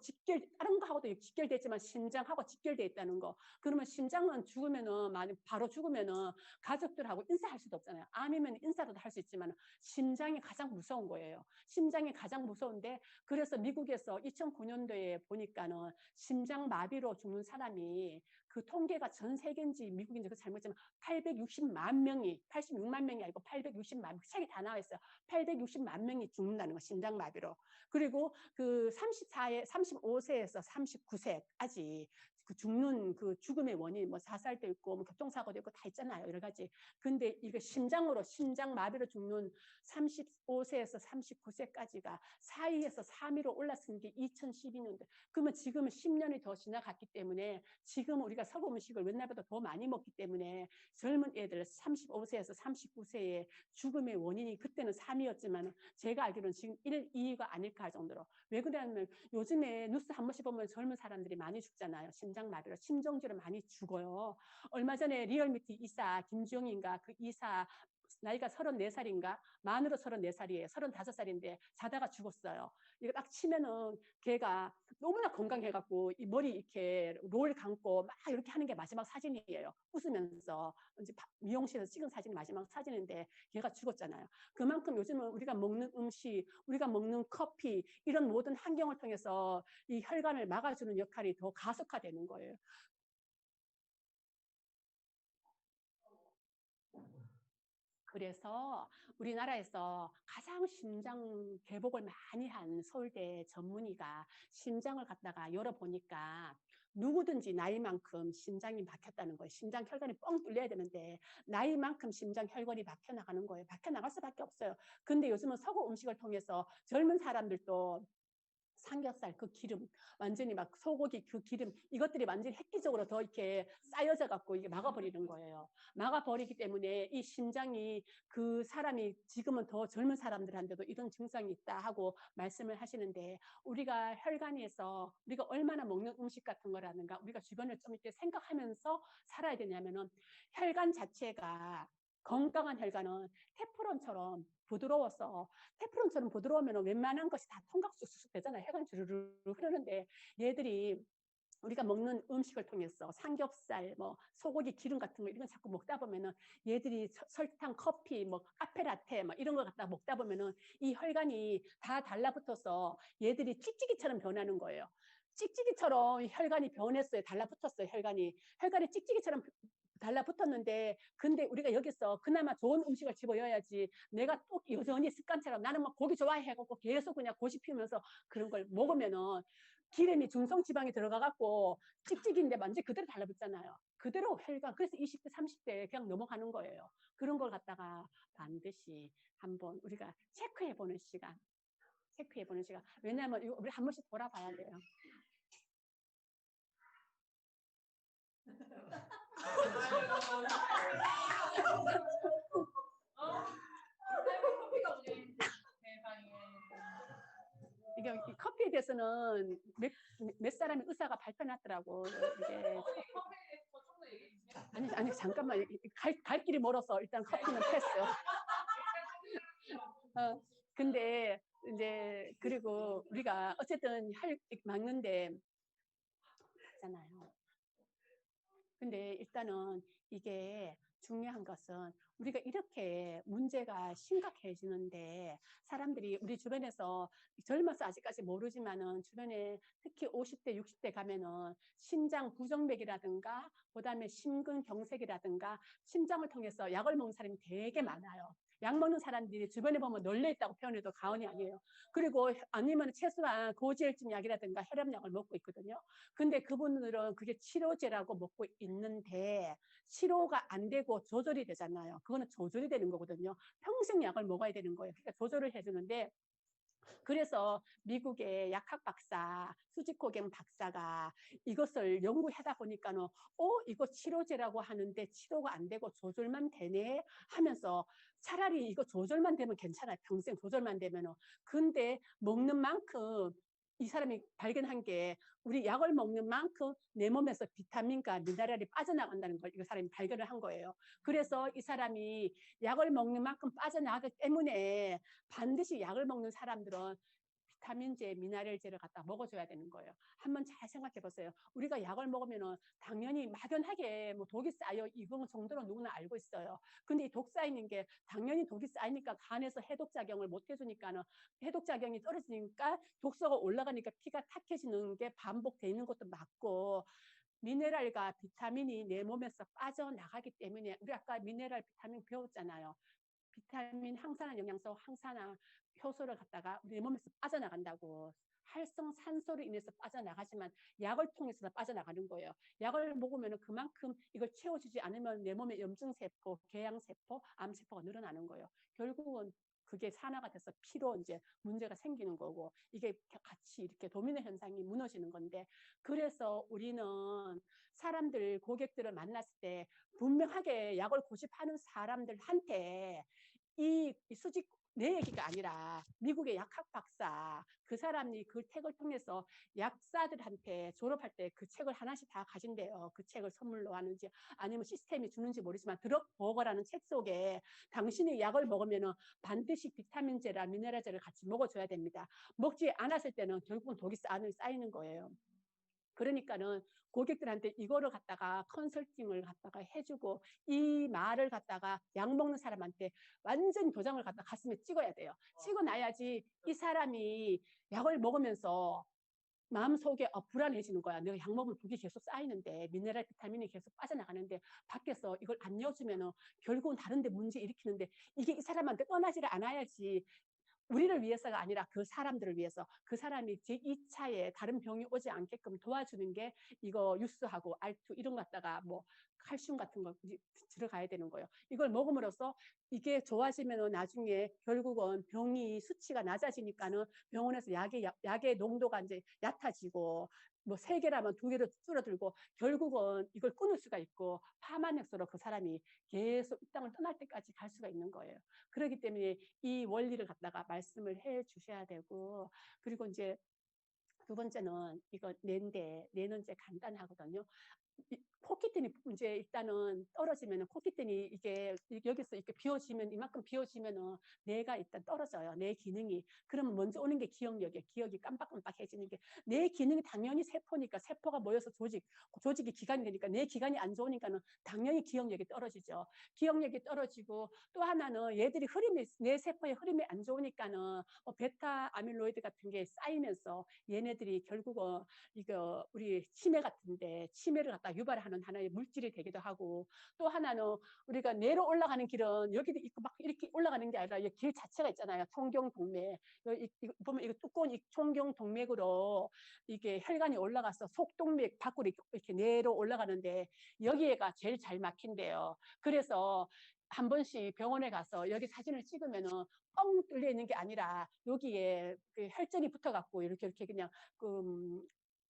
다른 거하고도 직결되지만 심장하고 직결돼 있다는 거. 그러면 심장은 죽으면은 바로 죽으면은 가족들하고 인사할 수도 없잖아요. 암이면 인사라도 할 수 있지만 심장이 가장 무서운 거예요. 심장이 가장 무서운데 그래서 미국에서 2009년도에 보니까는 심장 마비로 죽는 사람이 그 통계가 전 세계인지 미국인지 그 잘못했지만 860만 명이 86만 명이 아니고 860만 책이 다 나와 있어요. 860만 명이 죽는다는 거 심장 마비로. 그리고 그 35세에서 39세까지 그 죽는 그 죽음의 원인 뭐 자살도 있고 뭐 교통사고도 있고 다 있잖아요. 여러 가지. 근데 이거 심장 마비로 죽는 35세에서 39세까지가 4위에서 3위로 올랐은 게 2012년도. 그러면 지금은 10년이 더 지나갔기 때문에 지금 우리가 서구 음식을 옛날보다 더 많이 먹기 때문에 젊은 애들 35세에서 39세의 죽음의 원인이 그때는 3위였지만 제가 알기로는 지금 1, 2위가 아닐까 할 정도로. 왜 그러냐면 요즘에 뉴스 한 번씩 보면 젊은 사람들이 많이 죽잖아요. 심장마비로 심정지로 많이 죽어요. 얼마 전에 리얼미티 이사 김주영인가 그 이사 나이가 34살인가 만으로 34살이에요. 35살인데 자다가 죽었어요. 이거 딱 치면은 걔가 너무나 건강해갖고 이 머리 이렇게 롤 감고 막 이렇게 하는 게 마지막 사진이에요. 웃으면서 이제 미용실에서 찍은 사진이 마지막 사진인데 걔가 죽었잖아요. 그만큼 요즘은 우리가 먹는 음식, 우리가 먹는 커피 이런 모든 환경을 통해서 이 혈관을 막아주는 역할이 더 가속화되는 거예요. 그래서 우리나라에서 가장 심장 개복을 많이 한 서울대 전문의가 심장을 갖다가 열어보니까 누구든지 나이만큼 심장이 막혔다는 거예요. 심장 혈관이 뻥 뚫려야 되는데 나이만큼 심장 혈관이 막혀 나가는 거예요. 막혀 나갈 수밖에 없어요. 근데 요즘은 서구 음식을 통해서 젊은 사람들도 삼겹살 그 기름 완전히 막 소고기 그 기름 이것들이 완전히 획기적으로 더 이렇게 쌓여져 갖고 이게 막아버리는 거예요. 막아버리기 때문에 이 심장이 그 사람이 지금은 더 젊은 사람들한테도 이런 증상이 있다 하고 말씀을 하시는데 우리가 혈관에서 우리가 얼마나 먹는 음식 같은 거라든가 우리가 주변을 좀 이렇게 생각하면서 살아야 되냐면은 혈관 자체가 건강한 혈관은 테프론처럼 부드러워서 테프론처럼 부드러우면 웬만한 것이 다 통각쑥쑥 되잖아요. 혈관 주르르 흐르는데 얘들이 우리가 먹는 음식을 통해서 삼겹살, 뭐 소고기 기름 같은 거 이런 거 자꾸 먹다 보면은 얘들이 설탕, 커피, 뭐 카페라테, 뭐 이런 거 갖다 먹다 보면은 이 혈관이 다 달라붙어서 얘들이 찍찍이처럼 변하는 거예요. 찍찍이처럼 혈관이 변했어요. 달라붙었어요. 혈관이 찍찍이처럼 달라붙었는데 근데 우리가 여기서 그나마 좋은 음식을 집어여야지 내가 또 여전히 습관처럼 나는 막 고기 좋아해 갖고 계속 그냥 고집 피우면서 그런 걸 먹으면은 기름이 중성지방이 들어가갖고 찍찍인데 완전 그대로 달라붙잖아요. 그대로 혈관. 그래서 20대, 30대에 그냥 넘어가는 거예요. 그런 걸 갖다가 반드시 한번 우리가 체크해보는 시간. 체크해보는 시간. 왜냐하면 이거 우리 한 번씩 돌아봐야 돼요. 이게 커피에 대해서는 몇 사람의 의사가 발표났더라고. 이게 아니 잠깐만 갈 길이 멀어서 일단 커피는 패스. 근데 이제 그리고 우리가 어쨌든 막는데 하잖아요. 근데 일단은 이게 중요한 것은 우리가 이렇게 문제가 심각해지는데 사람들이 우리 주변에서 젊어서 아직까지 모르지만은 주변에 특히 50대, 60대 가면은 심장 부정맥이라든가 그다음에 심근경색이라든가 심장을 통해서 약을 먹는 사람이 되게 많아요. 약 먹는 사람들이 주변에 보면 널려있다고 표현해도 과언이 아니에요. 그리고 아니면 최소한 고지혈증 약이라든가 혈압약을 먹고 있거든요. 근데 그분들은 그게 치료제라고 먹고 있는데 치료가 안 되고 조절이 되잖아요. 그거는 조절이 되는 거거든요. 평생 약을 먹어야 되는 거예요. 그러니까 조절을 해주는데 그래서 미국의 약학 박사 수지코겐 박사가 이것을 연구하다 보니까는 이거 치료제라고 하는데 치료가 안 되고 조절만 되네 하면서 차라리 이거 조절만 되면 괜찮아요. 평생 조절만 되면은. 근데 먹는 만큼 이 사람이 발견한 게 우리 약을 먹는 만큼 내 몸에서 비타민과 미네랄이 빠져나간다는 걸 이 사람이 발견을 한 거예요. 그래서 이 사람이 약을 먹는 만큼 빠져나가기 때문에 반드시 약을 먹는 사람들은 비타민제, 미네랄제를 갖다 먹어줘야 되는 거예요. 한번 잘 생각해 보세요. 우리가 약을 먹으면은 당연히 막연하게 뭐 독이 쌓여 이건 정도로 누구나 알고 있어요. 근데 이 독 쌓이는 게 당연히 독이 쌓이니까 간에서 해독작용을 못 해주니까는 해독작용이 떨어지니까 독소가 올라가니까 피가 탁해지는 게 반복돼 있는 것도 맞고 미네랄과 비타민이 내 몸에서 빠져나가기 때문에 우리 아까 미네랄, 비타민 배웠잖아요. 비타민, 항산화 영양소, 항산화 효소를 갖다가 우리 몸에서 빠져나간다고. 활성산소로 인해서 빠져나가지만 약을 통해서 빠져나가는 거예요. 약을 먹으면 그만큼 이걸 채워주지 않으면 내 몸에 염증세포, 궤양세포, 암세포가 늘어나는 거예요. 결국은 그게 산화가 돼서 피로 이제 문제가 생기는 거고 이게 같이 이렇게 도미노 현상이 무너지는 건데 그래서 우리는 사람들, 고객들을 만났을 때 분명하게 약을 고집하는 사람들한테 이 수직 내 얘기가 아니라 미국의 약학 박사 그 사람이 그 책을 통해서 약사들한테 졸업할 때 그 책을 하나씩 다 가진대요. 그 책을 선물로 하는지 아니면 시스템이 주는지 모르지만 드럭버거라는 책 속에 당신이 약을 먹으면 반드시 비타민제라 미네랄제를 같이 먹어줘야 됩니다. 먹지 않았을 때는 결국은 독이 쌓이는 거예요. 그러니까는 고객들한테 이거를 갖다가 컨설팅을 갖다가 해주고 이 말을 갖다가 약 먹는 사람한테 완전 도장을 갖다 가슴에 찍어야 돼요. 찍어놔야지 이 사람이 약을 먹으면서 마음속에 불안해지는 거야. 내가 약 먹으면 독이 계속 쌓이는데 미네랄 비타민이 계속 빠져나가는데 밖에서 이걸 안 넣어주면 결국은 다른 데 문제 일으키는데 이게 이 사람한테 떠나지를 않아야지 우리를 위해서가 아니라 그 사람들을 위해서 그 사람이 제2차에 다른 병이 오지 않게끔 도와주는 게 이거 유스하고 R2 이런 거 갖다가 뭐 칼슘 같은 거 들어가야 되는 거예요. 이걸 먹음으로써 이게 좋아지면 나중에 결국은 병이 수치가 낮아지니까는 병원에서 약의 농도가 이제 얕아지고 뭐 3개라면 2개로 줄어들고 결국은 이걸 끊을 수가 있고 파마넥스로 그 사람이 계속 이 땅을 떠날 때까지 갈 수가 있는 거예요. 그렇기 때문에 이 원리를 갖다가 말씀을 해 주셔야 되고 그리고 이제 두 번째는 이거 뇌는 이제 간단하거든요. 코끼리는 이제 일단은 떨어지면은 코끼리는 이게 여기서 이렇게 비워지면 이만큼 비워지면은 뇌가 일단 떨어져요. 뇌 기능이. 그러면 먼저 오는 게 기억력이에요. 기억이 깜빡깜빡해지는 게 뇌 기능이 당연히 세포니까 세포가 모여서 조직이 기관이 되니까 뇌 기관이 안 좋으니까는 당연히 기억력이 떨어지죠. 기억력이 떨어지고 또 하나는 얘들이 뇌 세포의 흐름이 안 좋으니까는 베타 아밀로이드 같은 게 쌓이면서 얘네들이 결국은 이거 우리 치매 같은데 치매를 갖다 유발하는 하나의 물질이 되기도 하고, 또 하나는 우리가 뇌로 올라가는 길은 여기도 있고 막 이렇게 올라가는 게 아니라 길 자체가 있잖아요. 총경동맥. 보면 이거 두꺼운 이 총경동맥으로 이게 혈관이 올라가서 속동맥 밖으로 이렇게 뇌로 올라가는데 여기가 제일 잘 막힌대요. 그래서 한 번씩 병원에 가서 여기 사진을 찍으면은 뻥 뚫려 있는 게 아니라 여기에 그 혈전이 붙어갖고 이렇게 그냥 그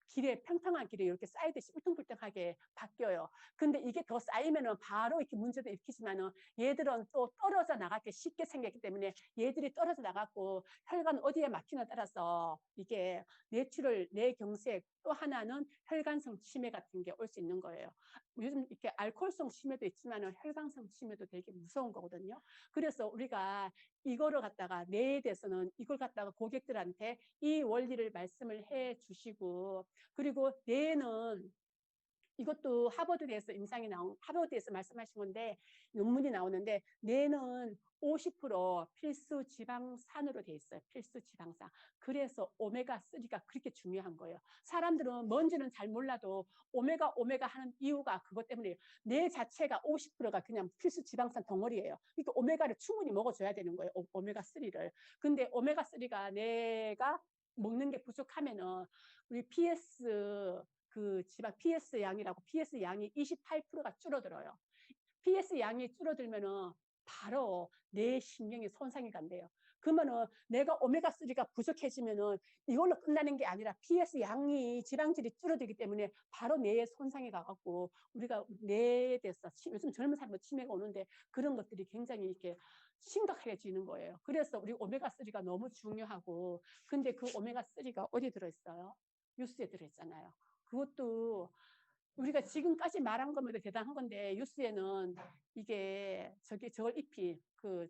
길에 평평한 길에 이렇게 쌓이듯이 울퉁불퉁하게 바뀌어요. 근데 이게 더 쌓이면은 바로 이렇게 문제도 일으키지만은 얘들은 또 떨어져 나가기 쉽게 생겼기 때문에 얘들이 떨어져 나갔고 혈관 어디에 막히냐에 따라서 이게 뇌출혈, 뇌경색, 또 하나는 혈관성 치매 같은 게 올 수 있는 거예요. 요즘 이렇게 알코올성 치매도 있지만은 혈관성 치매도 되게 무서운 거거든요. 그래서 우리가 이거를 갖다가 뇌에 대해서는 이걸 갖다가 고객들한테 이 원리를 말씀을 해 주시고, 그리고 뇌는 이것도 하버드에서 하버드에서 말씀하신 건데 논문이 나오는데 뇌는 50% 필수 지방산으로 돼 있어요. 필수 지방산. 그래서 오메가3가 그렇게 중요한 거예요. 사람들은 뭔지는 잘 몰라도 오메가 하는 이유가 그것 때문에 뇌 자체가 50%가 그냥 필수 지방산 덩어리예요. 그러니까 오메가를 충분히 먹어줘야 되는 거예요. 오메가3를. 근데 오메가3가 뇌가 먹는 게 부족하면은 우리 PS 양이라고 PS 양이 28%가 줄어들어요. PS 양이 줄어들면은 바로 내 신경에 손상이 간대요. 그러면은 내가 오메가3가 부족해지면은 이걸로 끝나는 게 아니라 PS 양이 지방질이 줄어들기 때문에 바로 뇌에 손상이 가갖고 우리가 뇌에 대해서 요즘 젊은 사람들 치매가 오는데 그런 것들이 굉장히 이렇게 심각해지는 거예요. 그래서 우리 오메가3가 너무 중요하고, 근데 그 오메가3가 어디 들어있어요? 뉴스에 들어있잖아요. 그것도 우리가 지금까지 말한 것만 대단한 건데 뉴스에는 이게 저걸 입힌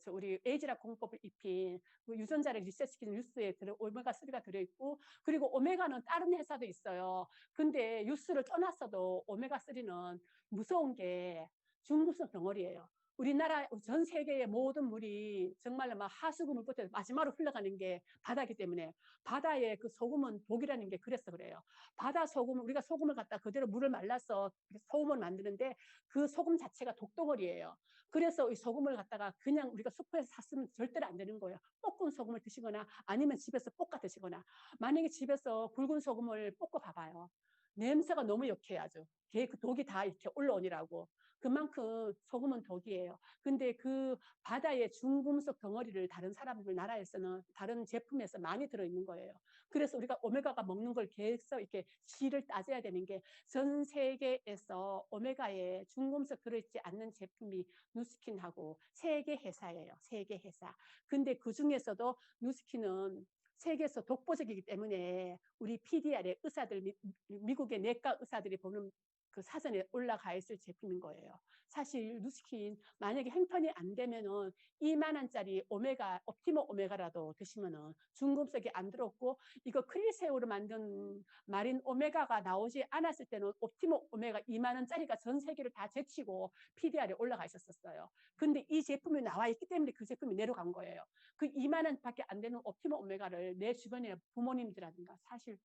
우리 에이즈락 공법을 입힌 그 유전자를 리셋시키는 뉴스에 오메가3가 들어있고, 그리고 오메가는 다른 회사도 있어요. 근데 뉴스를 떠났어도 오메가3는 무서운 게 중금속 덩어리예요. 우리나라 전 세계의 모든 물이 정말로 막 하수구물부터 마지막으로 흘러가는 게 바다이기 때문에 바다의 그 소금은 독이라는 게 그래서 그래요. 바다 소금, 우리가 소금을 갖다 그대로 물을 말라서 소금을 만드는데 그 소금 자체가 독덩어리예요. 그래서 이 소금을 갖다가 그냥 우리가 슈퍼에서 샀으면 절대로 안 되는 거예요. 볶은 소금을 드시거나 아니면 집에서 볶아 드시거나, 만약에 집에서 굵은 소금을 볶아 봐봐요. 냄새가 너무 역해요. 아주 그 독이 다 이렇게 올라오니라고. 그만큼 소금은 독이에요. 근데 그 바다의 중금속 덩어리를 다른 사람들 나라에서는 다른 제품에서 많이 들어있는 거예요. 그래서 우리가 오메가가 먹는 걸 계속 이렇게 질을 따져야 되는 게, 전 세계에서 오메가에 중금속 들어있지 않는 제품이 누스킨하고 세 개 회사예요. 세 개 회사. 근데 그 중에서도 누스킨은 세계에서 독보적이기 때문에 우리 PDR의 의사들, 미국의 내과 의사들이 보는 그 사전에 올라가 있을 제품인 거예요. 사실 누스킨 만약에 형편이 안 되면은 2만 원짜리 옵티모 오메가라도 드시면은 중금속이 안 들었고, 이거 크릴새우로 만든 마린 오메가가 나오지 않았을 때는 옵티모 오메가 2만 원짜리가 전 세계를 다 제치고 PDR에 올라가 있었어요. 근데 이 제품이 나와 있기 때문에 그 제품이 내려간 거예요. 그 2만 원밖에 안 되는 옵티모 오메가를 내 주변에 부모님들이라든가 사실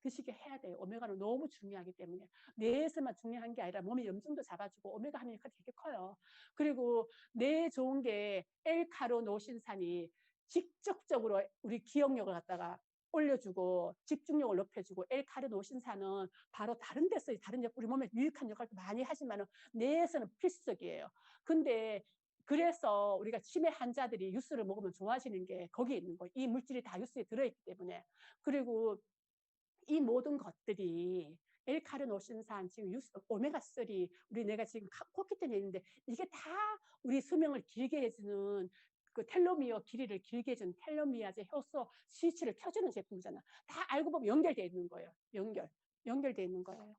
드시게 해야 돼요. 오메가는 너무 중요하기 때문에. 뇌에서만 중요한 게 아니라 몸의 염증도 잡아주고 오메가 하는 역할이 되게 커요. 그리고 뇌에 좋은 게 L카로노신산이 직접적으로 우리 기억력을 갖다가 올려주고 집중력을 높여주고, L카로노신산은 바로 다른 데서 다른 우리 몸에 유익한 역할도 많이 하지만 뇌에서는 필수적이에요. 근데 그래서 우리가 치매 환자들이 유스를 먹으면 좋아지는 게 거기에 있는 거예요. 이 물질이 다 유스에 들어있기 때문에. 그리고 이 모든 것들이 L카르노신산, 지금 오메가3, 우리 내가 지금 코키텐에 있는데 이게 다 우리 수명을 길게 해주는 그 텔로미어 길이를 길게 해준 텔로미아제 효소 스위치를 켜주는 제품이잖아. 다 알고 보면 연결되어 있는 거예요. 연결되어 있는 거예요.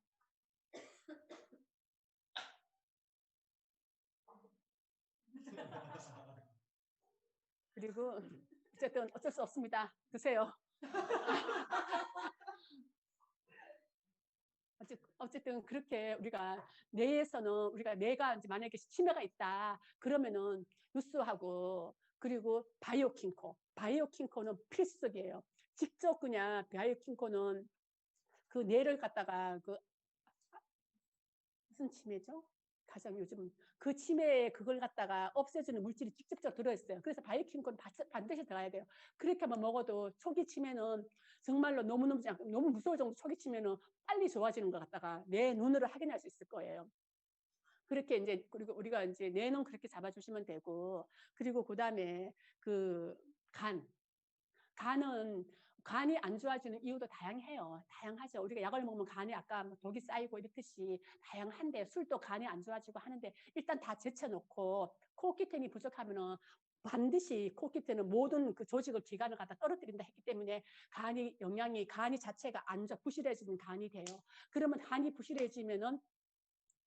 그리고 어쨌든 어쩔 수 없습니다. 드세요. 어쨌든 그렇게 우리가 뇌에서는 우리가 뇌가 이제 만약에 치매가 있다 그러면은 뉴스하고, 그리고 바이오킹코는 필수적이에요. 직접 그냥 바이오킹코는 그 뇌를 갖다가 무슨 치매죠? 가장 요즘 그 치매에 그걸 갖다가 없애주는 물질이 직접적으로 들어있어요. 그래서 바이오케미컬은 반드시 들어가야 돼요. 그렇게만 먹어도 초기 치매는 정말로 너무 무서울 정도 초기 치매는 빨리 좋아지는 것 같다가 내 눈으로 확인할 수 있을 거예요. 그렇게 이제 그리고 우리가 이제 뇌는 그렇게 잡아주시면 되고 그리고 그다음에 그 간은 간이 안 좋아지는 이유도 다양해요. 다양하죠. 우리가 약을 먹으면 간에 아까 독이 쌓이고 이렇듯이 다양한데 술도 간이 안 좋아지고 하는데 일단 다 제쳐놓고 코키텐이 부족하면은 반드시 코키텐은 모든 그 조직을 기관을 갖다 떨어뜨린다 했기 때문에 간이 자체가 안 좋아 부실해지는 간이 돼요. 그러면 간이 부실해지면은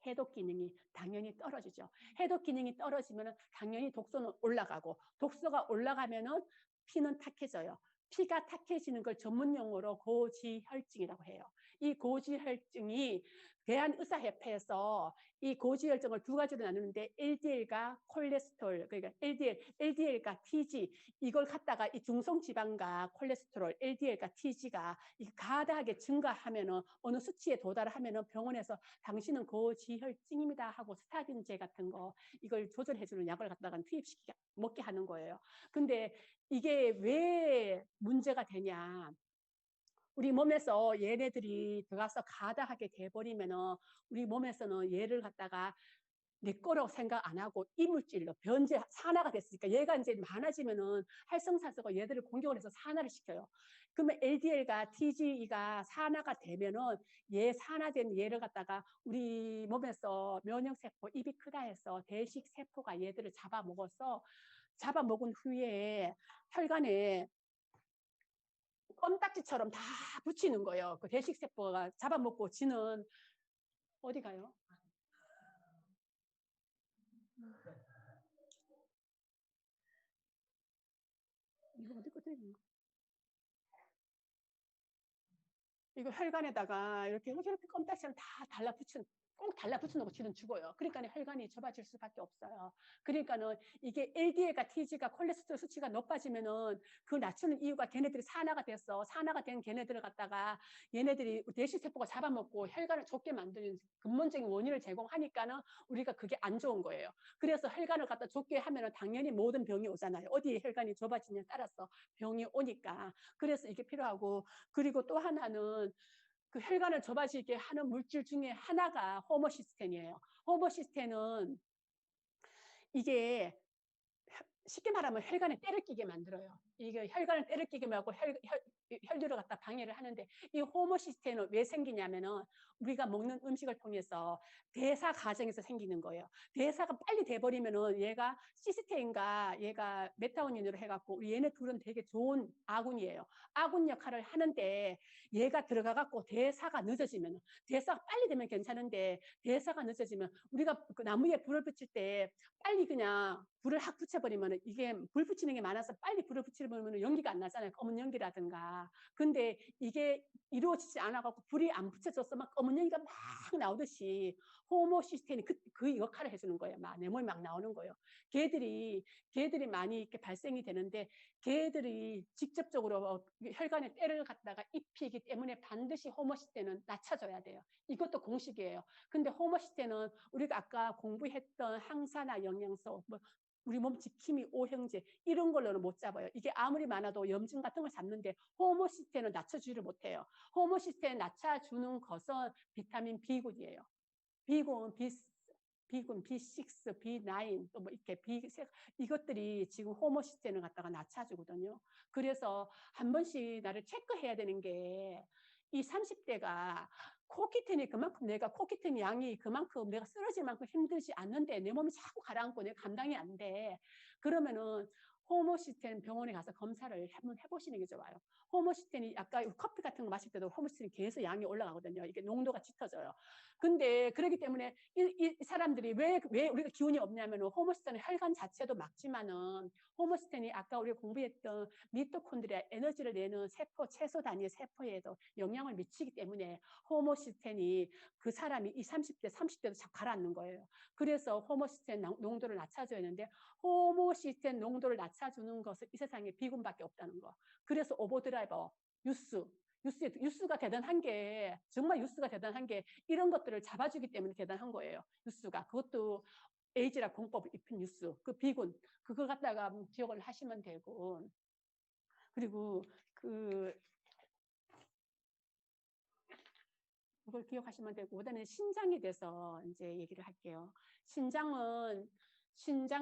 해독 기능이 당연히 떨어지죠. 해독 기능이 떨어지면 당연히 독소는 올라가고 독소가 올라가면은 피는 탁해져요. 피가 탁해지는 걸 전문 용어로 고지혈증이라고 해요. 이 고지혈증이 대한의사협회에서 이 고지혈증을 두 가지로 나누는데 LDL과 콜레스테롤, 그러니까 LDL과 TG 이걸 갖다가 이 중성지방과 콜레스테롤, LDL과 TG가 가다하게 증가하면은 어느 수치에 도달하면은 병원에서 당신은 고지혈증입니다 하고 스타딘제 같은 거 이걸 조절해주는 약을 갖다가 투입시키게 먹게 하는 거예요. 근데 이게 왜 문제가 되냐? 우리 몸에서 얘네들이 들어가서 가다하게 돼버리면은 우리 몸에서는 얘를 갖다가 내 거라고 생각 안 하고 이물질로 변제 산화가 됐으니까 얘가 이제 많아지면은 활성산소가 얘들을 공격을 해서 산화를 시켜요. 그러면 LDL과 TG가 산화가 되면은 얘 산화된 얘를 갖다가 우리 몸에서 면역세포 입이 크다 해서 대식세포가 얘들을 잡아먹은 후에 혈관에 껌딱지처럼 다 붙이는 거예요. 그 대식세포가 잡아먹고 지는 어디 가요? 이거 어디 거지? 이거 혈관에다가 이렇게 껌딱지처럼 다 달라붙이는 꼭 달라붙여놓고 쥐는 죽어요. 그러니까 혈관이 좁아질 수밖에 없어요. 그러니까는 이게 LDL과 TG가 콜레스테롤 수치가 높아지면은 그 낮추는 이유가 걔네들이 산화가 됐어. 산화가 된 걔네들을 갖다가 얘네들이 대시세포가 잡아먹고 혈관을 좁게 만드는 근본적인 원인을 제공하니까는 우리가 그게 안 좋은 거예요. 그래서 혈관을 갖다 좁게 하면은 당연히 모든 병이 오잖아요. 어디에 혈관이 좁아지냐에 따라서 병이 오니까. 그래서 이게 필요하고 그리고 또 하나는 그 혈관을 좁아지게 하는 물질 중에 하나가 호모시스텐이에요. 호모시스텐은 이게 쉽게 말하면 혈관에 때를 끼게 만들어요. 이게 혈관을 때를 끼게 하고 혈류를 갖다 방해를 하는데 이 호모시스텐은 왜 생기냐면은 우리가 먹는 음식을 통해서 대사 과정에서 생기는 거예요. 대사가 빨리 돼버리면은 얘가 시스테인과 얘가 메타오닌으로 해갖고 우리 얘네 둘은 되게 좋은 아군이에요. 아군 역할을 하는데 얘가 들어가갖고 대사가 늦어지면 대사가 빨리 되면 괜찮은데 대사가 늦어지면 우리가 그 나무에 불을 붙일 때 빨리 그냥 불을 확 붙여버리면 이게 불 붙이는 게 많아서 빨리 불을 붙여버리면 연기가 안 나잖아요. 검은 연기라든가. 근데 이게 이루어지지 않아갖고 불이 안 붙여져서 막 검은 연기가 막 나오듯이 호모시스텐이 그 역할을 해주는 거예요. 막 내 몸이 막 나오는 거예요. 걔들이 많이 이렇게 발생이 되는데 걔들이 직접적으로 혈관에 때를 갖다가 입히기 때문에 반드시 호모시스텐은 낮춰줘야 돼요. 이것도 공식이에요. 근데 호모시스텐은 우리가 아까 공부했던 항산화 영양소, 뭐 우리 몸 지킴이 오형제 이런 걸로는 못 잡아요. 이게 아무리 많아도 염증 같은 걸 잡는데 호모시스텐은 낮춰주지를 못해요. 호모시스텐 낮춰주는 것은 비타민 B군이에요. B군, B군, B6, B9, 또 뭐 이렇게 이것들이 지금 호모시스텐을 갖다가 낮춰주거든요. 그래서 한 번씩 나를 체크해야 되는 게 이 30대가 코키텐이 그만큼 내가 코키텐 양이 그만큼 내가 쓰러질 만큼 힘들지 않는데 내 몸이 자꾸 가라앉고 내가 감당이 안 돼. 그러면은 호모시스텐 병원에 가서 검사를 한번 해보시는 게 좋아요. 호모시스텐이 아까 커피 같은 거 마실 때도 호모시스텐이 계속 양이 올라가거든요. 이게 농도가 짙어져요. 근데 그렇기 때문에 이 사람들이 왜 우리가 기운이 없냐면 호모시스텐은 혈관 자체도 막지만은 호모시스텐이 아까 우리가 공부했던 미토콘드리아 에너지를 내는 세포 채소 단위의 세포에도 영향을 미치기 때문에 호모시스텐이 그 사람이 이 30대, 30대도 자꾸 가라앉는 거예요. 그래서 호모시스텐 농도를 낮춰줘야 하는데 호모시스텐 농도를 낮춰주는 것은 이 세상에 비군밖에 없다는 거. 그래서 오버드라이버, 뉴스 유수가 대단한 게, 정말 유수가 대단한 게 이런 것들을 잡아주기 때문에 대단한 거예요. 유수가. 그것도 에이즈라 공법을 입힌 유수. 그 비군. 그거 갖다가 기억을 하시면 되고. 그리고 그걸 기억하시면 되고, 그다음에 신장에 대해서 이제 얘기를 할게요. 신장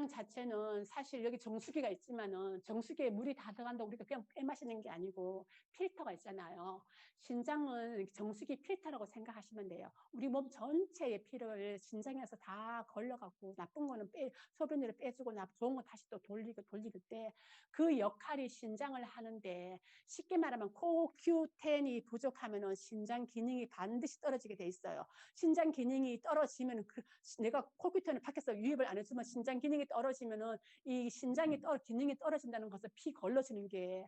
자체는 사실 여기 정수기가 있지만은 정수기에 물이 다 들어간다고 우리가 그냥 빼 마시는 게 아니고 필터가 있잖아요. 신장은 정수기 필터라고 생각하시면 돼요. 우리 몸 전체의 피를 신장에서 다 걸러갖고 나쁜 거는 소변으로 빼주고 좋은 거 다시 또 돌리고 때 그 역할이 신장을 하는데, 쉽게 말하면 CoQ10이 부족하면은 신장 기능이 반드시 떨어지게 돼 있어요. 신장 기능이 떨어지면 내가 CoQ10을 밖에서 유입을 안 해주면 신장 기능이 떨어지면은 이 기능이 떨어진다는 것은 피 걸러지는 게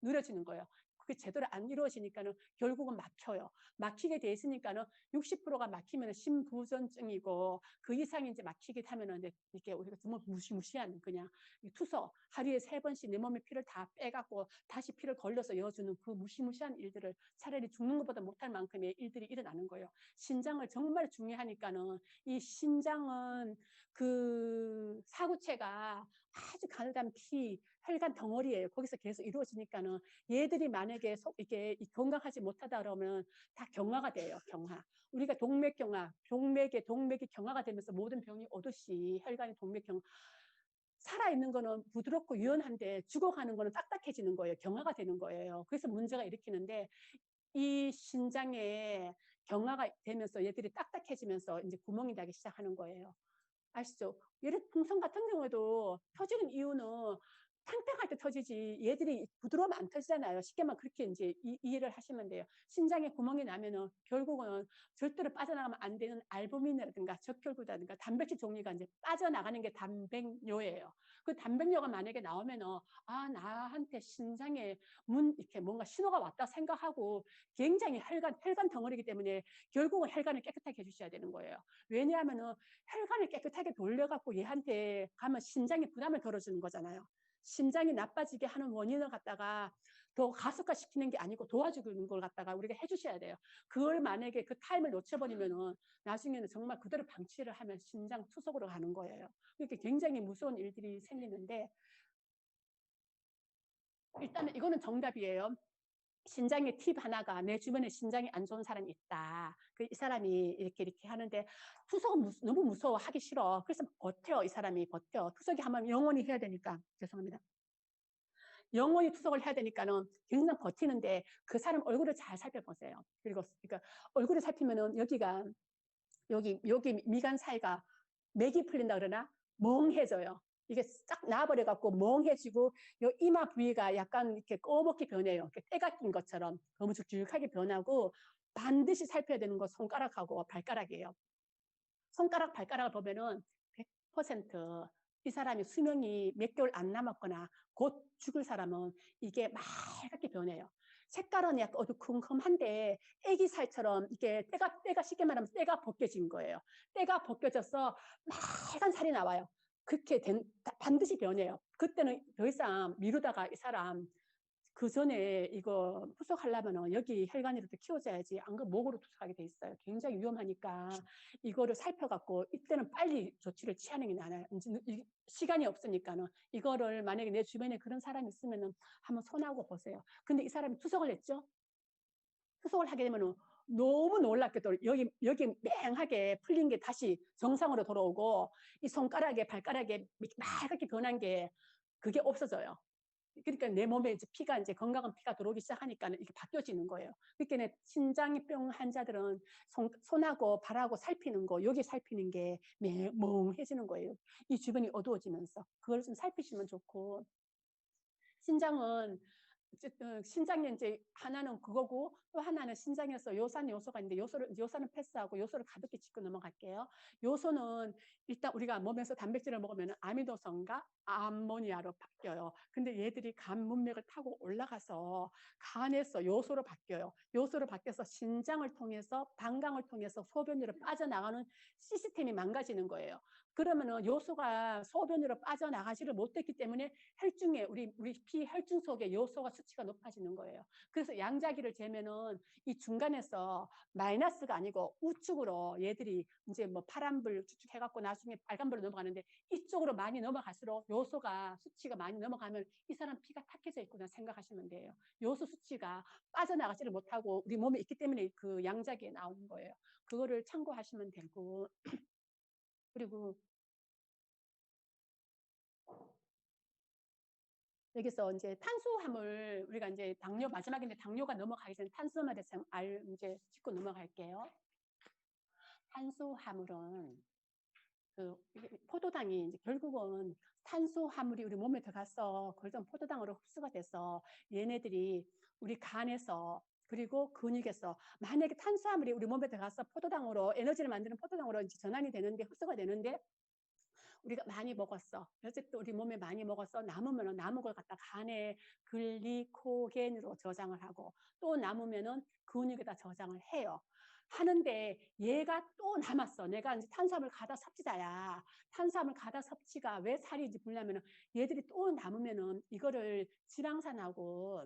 느려지는 거예요. 그게 제대로 안 이루어지니까는 결국은 막혀요. 막히게 돼 있으니까는 60%가 막히면 심부전증이고, 그 이상이 이제 막히게 하면은 이게 우리가 정말 무시무시한 그냥 투서, 하루에 3번씩 내 몸에 피를 다 빼갖고 다시 피를 걸려서 이어주는 그 무시무시한 일들을 차라리 죽는 것보다 못할 만큼의 일들이 일어나는 거예요. 신장을 정말 중요하니까는, 이 신장은 그 사구체가 아주 가느다란 혈관 덩어리예요. 거기서 계속 이루어지니까는 얘들이 만약에 이게 건강하지 못하다 그러면 다 경화가 돼요. 경화. 우리가 동맥이 경화가 되면서 모든 병이 오듯이 혈관이 동맥경화. 살아있는 거는 부드럽고 유연한데 죽어가는 거는 딱딱해지는 거예요. 경화가 되는 거예요. 그래서 문제가 일으키는데, 이 신장에 경화가 되면서 얘들이 딱딱해지면서 이제 구멍이 나기 시작하는 거예요. 아시죠? 풍선 같은 경우에도 터지는 이유는 팽팽할 때 터지지 얘들이 부드러우면 안 터지잖아요. 쉽게 말하면 그렇게 이제 이해를 하시면 돼요. 신장에 구멍이 나면은 결국은 절대로 빠져나가면 안 되는 알부민이라든가 적혈구라든가 단백질 종류가 이제 빠져나가는 게 단백뇨예요. 그 단백뇨가 만약에 나오면은 나한테 신장에 이렇게 뭔가 신호가 왔다 생각하고, 굉장히 혈관 덩어리이기 때문에 결국은 혈관을 깨끗하게 해주셔야 되는 거예요. 왜냐하면은 혈관을 깨끗하게 돌려갖고 얘한테 가면 신장에 부담을 덜어주는 거잖아요. 심장이 나빠지게 하는 원인을 갖다가 더 가속화시키는 게 아니고 도와주는 걸 갖다가 우리가 해주셔야 돼요. 그걸 만약에 그 타임을 놓쳐버리면은 나중에는 정말 그대로 방치를 하면 신장 투석으로 가는 거예요. 이렇게 굉장히 무서운 일들이 생기는데, 일단은 이거는 정답이에요. 신장의 팁 하나가, 내 주변에 신장이 안 좋은 사람이 있다. 이 사람이 이렇게 하는데 투석은 너무 무서워, 하기 싫어. 그래서 버텨, 이 사람이 버텨. 투석이 하면 영원히 해야 되니까. 죄송합니다. 영원히 투석을 해야 되니까는 굉장히 버티는데, 그 사람 얼굴을 잘 살펴보세요. 그리고 그러니까 얼굴을 살피면은 여기 미간 사이가 맥이 풀린다 그러나 멍해져요. 이게 싹 나와버려갖고 멍해지고, 요 이마 부위가 약간 이렇게 꺼멓게 변해요. 이렇게 때가 낀 것처럼 너무 죽죽하게 변하고, 반드시 살펴야 되는 건 손가락하고 발가락이에요. 손가락, 발가락을 보면은 100% 이 사람이 수명이 몇 개월 안 남았거나 곧 죽을 사람은 이게 맑게 변해요. 색깔은 약간 어두컴컴한데 애기 살처럼 이게 때가 쉽게 말하면 때가 벗겨진 거예요. 때가 벗겨져서 빨간 살이 나와요. 그렇게 반드시 변해요. 그때는 더 이상 미루다가 이 사람 그 전에 이거 투석하려면 여기 혈관이라도 키워줘야지, 안 그러면 목으로 투석하게 돼 있어요. 굉장히 위험하니까 이거를 살펴갖고 이때는 빨리 조치를 취하는 게 나아요. 시간이 없으니까는. 이거를 만약에 내 주변에 그런 사람이 있으면은 한번 손하고 보세요. 근데 이 사람이 투석을 했죠. 투석을 하게 되면은 너무 놀랍게도 여기 맹하게 풀린 게 다시 정상으로 돌아오고, 이 손가락에 발가락에 맑게 변한 게 그게 없어져요. 그러니까 내 몸에 이제 피가 이제 건강한 피가 들어오기 시작하니까 이렇게 바뀌어지는 거예요. 그러니까 신장병 환자들은 손하고 발하고 살피는 거, 여기 살피는 게 멍해지는 거예요. 이 주변이 어두워지면서 그걸 좀 살피시면 좋고, 신장은 어쨌든 신장이 이제 하나는 그거고, 또 하나는 신장에서 요소가 있는데 요소는 패스하고 요소를 가볍게 짚고 넘어갈게요. 요소는 일단 우리가 몸에서 단백질을 먹으면 아미노산과 암모니아로 바뀌어요. 근데 얘들이 간 문맥을 타고 올라가서 간에서 요소로 바뀌어요. 요소로 바뀌어서 신장을 통해서 방광을 통해서 소변으로 빠져나가는 시스템이 망가지는 거예요. 그러면은 요소가 소변으로 빠져나가지를 못했기 때문에 혈중에 우리 피 혈중 속에 요소가 수치가 높아지는 거예요. 그래서 양자기를 재면은 이 중간에서 마이너스가 아니고 우측으로 얘들이 이제 뭐 파란불 쭉쭉 해갖고 나중에 빨간불로 넘어가는데 이쪽으로 많이 넘어갈수록 요소가 수치가 많이 넘어가면 이 사람 피가 탁해져 있구나 생각하시면 돼요. 요소 수치가 빠져나가지를 못하고 우리 몸에 있기 때문에 그 양자기에 나오는 거예요. 그거를 참고하시면 되고 그리고 여기서 이제 탄수화물 우리가 이제 당뇨 마지막인데 당뇨가 넘어가기 전에 탄수화물에 대해서 이제 짚고 넘어갈게요. 탄수화물은 그 포도당이 이제 결국은 탄수화물이 우리 몸에 들어가서 그런 포도당으로 흡수가 돼서 얘네들이 우리 간에서 그리고 근육에서 만약에 탄수화물이 우리 몸에 들어가서 포도당으로 에너지를 만드는 포도당으로 이제 전환이 되는데 흡수가 되는데 우리가 많이 먹었어. 어쨌든 우리 몸에 많이 먹었어. 남으면 남은 걸 갖다 간에 글리코겐으로 저장을 하고 또 남으면은 근육에다 저장을 해요. 하는데 얘가 또 남았어. 내가 이제 탄수화물 가다 섭취자야. 탄수화물 가다 섭취가 왜 살이 이제 불냐면은 얘들이 또 남으면은 이거를 지방산하고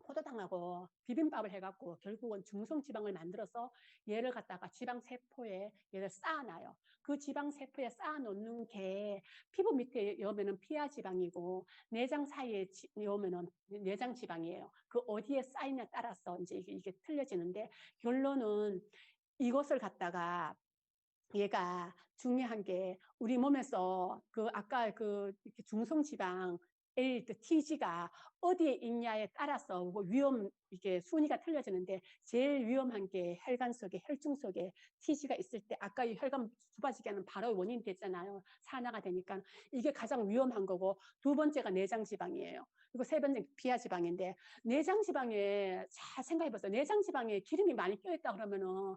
포도당하고 비빔밥을 해갖고 결국은 중성지방을 만들어서 얘를 갖다가 지방세포에 얘를 쌓아놔요. 그 지방세포에 쌓아놓는 게 피부 밑에 여면은 피하지방이고 내장 사이에 여면은 내장지방이에요. 그 어디에 쌓이냐에 따라서 이제 이게 틀려지는데 결론은 이것을 갖다가 얘가 중요한 게 우리 몸에서 그 아까 그 중성지방 TG가 어디에 있냐에 따라서 뭐 위험 이게 순위가 틀려지는데 제일 위험한 게 혈관 속에 혈중 속에 TG가 있을 때 아까 이 혈관 좁아지게 하는 바로 원인이 됐잖아요. 산화가 되니까 이게 가장 위험한 거고 두 번째가 내장지방이에요. 그리고 세 번째 비하지방인데 내장지방에 잘 생각해 보세요. 내장지방에 기름이 많이 껴있다 그러면은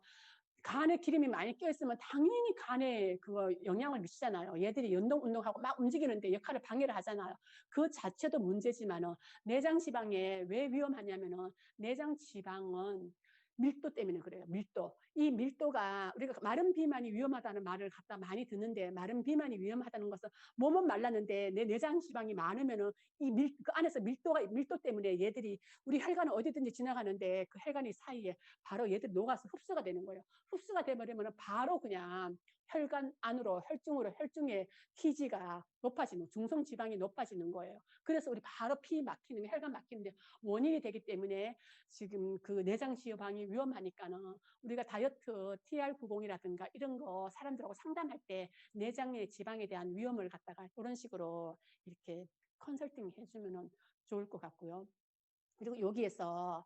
간에 기름이 많이 껴있으면 당연히 간에 그거 영향을 미치잖아요. 얘들이 운동하고 막 움직이는데 역할을 방해를 하잖아요. 그 자체도 문제지만은 내장 지방에 왜 위험하냐면은 내장 지방은 밀도 때문에 그래요. 밀도. 이 밀도가 우리가 마른 비만이 위험하다는 말을 갖다 많이 듣는데 마른 비만이 위험하다는 것은 몸은 말랐는데 내 내장 지방이 많으면은 그 안에서 밀도 때문에 얘들이 우리 혈관은 어디든지 지나가는데 그 혈관이 사이에 바로 얘들이 녹아서 흡수가 되는 거예요. 흡수가 돼버리면 바로 그냥 혈관 안으로 혈중의 TG가 높아지는 중성 지방이 높아지는 거예요. 그래서 우리 바로 피 막히는 혈관 막히는데 원인이 되기 때문에 지금 그 내장 지방이 위험하니까는 우리가 다이어트 TR90이라든가 이런 거 사람들하고 상담할 때 내장의 지방에 대한 위험을 갖다가 이런 식으로 이렇게 컨설팅 해주면 좋을 것 같고요. 그리고 여기에서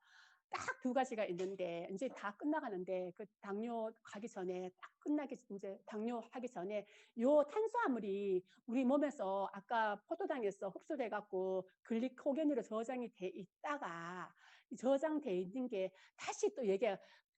딱 두 가지가 있는데 이제 다 끝나가는데 그 당뇨 가기 전에 딱 끝나기 이제 당뇨 하기 전에 요 탄수화물이 우리 몸에서 아까 포도당에서 흡수돼 갖고 글리코겐으로 저장이 돼 있다가 저장돼 있는 게 다시 또 얘기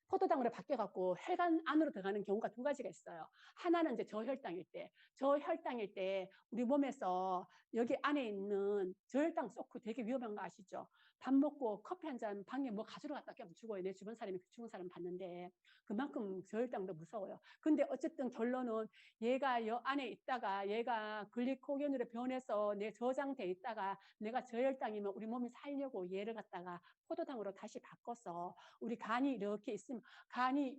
포도당으로 바뀌어갖고 혈관 안으로 들어가는 경우가 두 가지가 있어요. 하나는 이제 저혈당일 때 우리 몸에서 여기 안에 있는 저혈당 쏘고 되게 위험한 거 아시죠? 밥 먹고 커피 한 잔 방에 뭐 가지러 갔다 오면 죽어요. 내 주변 사람이 죽은 사람 봤는데 그만큼 저혈당도 무서워요. 근데 어쨌든 결론은 얘가 여 안에 있다가 얘가 글리코겐으로 변해서 내 저장돼 있다가 내가 저혈당이면 우리 몸이 살려고 얘를 갖다가 포도당으로 다시 바꿔서 우리 간이 이렇게 있으면 간이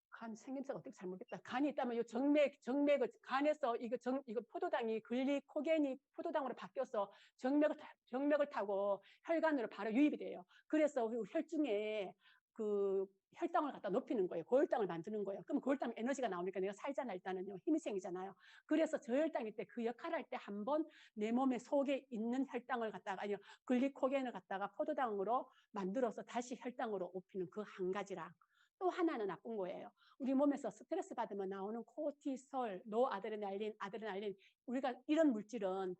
간 생김새가 어떻게 잘 모르겠다. 간이 있다면 요 정맥을 간에서 이거 포도당이 글리코겐이 포도당으로 바뀌어서 정맥을 타고 혈관으로 바로 유입이 돼요. 그래서 우리 혈중에 그 혈당을 갖다 높이는 거예요. 고혈당을 만드는 거예요. 그럼 고혈당 에너지가 나오니까 내가 살잖아. 일단은요. 힘이 생기잖아요. 그래서 저혈당일 때 그 역할을 할 때 한번 내 몸의 속에 있는 혈당을 갖다가 아니요 글리코겐을 갖다가 포도당으로 만들어서 다시 혈당으로 높이는 그 한 가지랑 또 하나는 나쁜 거예요. 우리 몸에서 스트레스 받으면 나오는 코티솔, 노아드레날린, 아드레날린 우리가 이런 물질은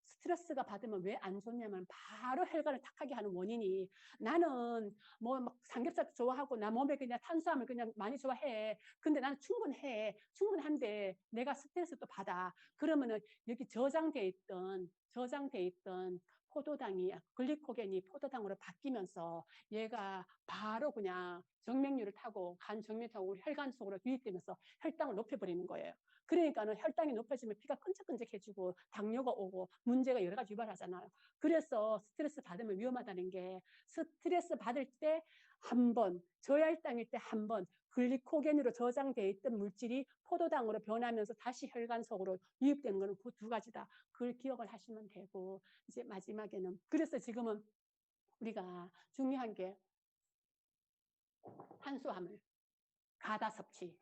스트레스가 받으면 왜 안 좋냐면 바로 혈관을 탁하게 하는 원인이, 나는 뭐 막 삼겹살 좋아하고 나 몸에 그냥 탄수화물 그냥 많이 좋아해. 근데 나는 충분한데 내가 스트레스 또 받아. 그러면은 여기 저장돼 있던 포도당이 글리코겐이 포도당으로 바뀌면서 얘가 바로 그냥 정맥류를 타고 간 정맥 타고 우리 혈관 속으로 유입되면서 혈당을 높여버리는 거예요. 그러니까는 혈당이 높아지면 피가 끈적끈적해지고 당뇨가 오고 문제가 여러 가지 유발하잖아요. 그래서 스트레스 받으면 위험하다는 게, 스트레스 받을 때 한 번, 저혈당일 때 한 번, 글리코겐으로 저장돼 있던 물질이 포도당으로 변하면서 다시 혈관 속으로 유입되는 것은 그 두 가지다. 그걸 기억을 하시면 되고, 이제 마지막에는, 그래서 지금은 우리가 중요한 게 탄수화물 가다 섭취.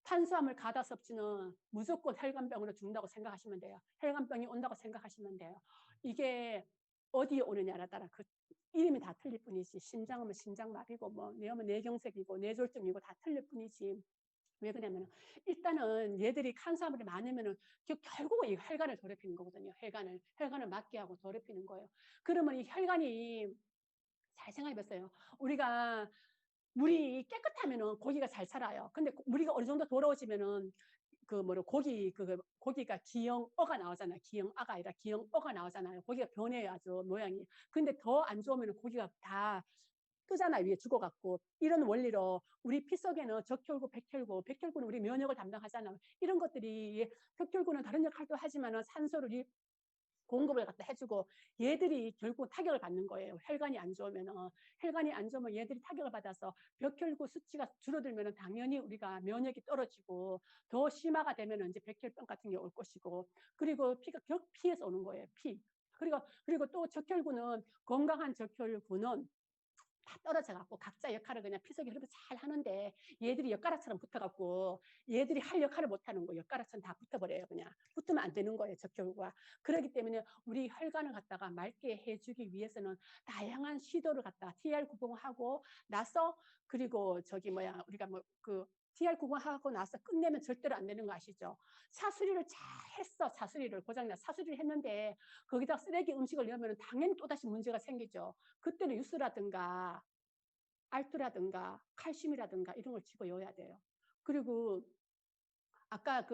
탄수화물 가다 섭취는 무조건 혈관병으로 죽는다고 생각하시면 돼요. 혈관병이 온다고 생각하시면 돼요. 이게 어디에 오느냐에 따라 그 이름이 다 틀릴 뿐이지, 심장하면 심장마비고 뭐 뇌하면 뇌경색이고 뇌졸중이고 다 틀릴 뿐이지. 왜 그러냐면 일단은 얘들이 탄수화물이 많으면은 결국은 이 혈관을 더럽히는 거거든요. 혈관을 막게 하고 더럽히는 거예요. 그러면 이 혈관이, 잘 생각해봤어요. 우리가 물이 깨끗하면은 고기가 잘 살아요. 근데 물이 어느 정도 더러워지면은 고기가 기형어가 나오잖아요. 기형아가 아니라 기형어가 나오잖아요. 고기가 변해요, 아주 모양이. 근데 더 안 좋으면 고기가 다 뜨잖아요, 위에 죽어갖고. 이런 원리로 우리 피 속에는 적혈구, 백혈구는 우리 면역을 담당하잖아요. 이런 것들이, 백혈구는 다른 역할도 하지만은 산소를 공급을 갖다 해주고, 얘들이 결국 타격을 받는 거예요. 혈관이 안 좋으면 얘들이 타격을 받아서 백혈구 수치가 줄어들면 당연히 우리가 면역이 떨어지고, 더 심화가 되면 이제 백혈병 같은 게 올 것이고, 그리고 피가 피에서 오는 거예요. 그리고 또 적혈구는, 건강한 적혈구는 다 떨어져 갖고 각자 역할을 그냥 피 속에 흐르면서 잘 하는데, 얘들이 엿가락처럼 붙어갖고 얘들이 할 역할을 못 하는 거예요. 엿가락처럼 다 붙어버려요. 그냥 붙으면 안 되는 거예요, 적혈구가. 그렇기 때문에 우리 혈관을 갖다가 맑게 해주기 위해서는 다양한 시도를 갖다가 TR 구봉하고 나서, 그리고 우리가 TR 구봉하고 나서 끝내면 절대로 안 되는 거 아시죠? 사수리를 잘 했어. 사수리를 했는데 거기다 쓰레기 음식을 넣으면 당연히 또다시 문제가 생기죠. 그때는 유수라든가 알투라든가 칼슘이라든가 이런 걸 집어넣어야 돼요. 그리고 아까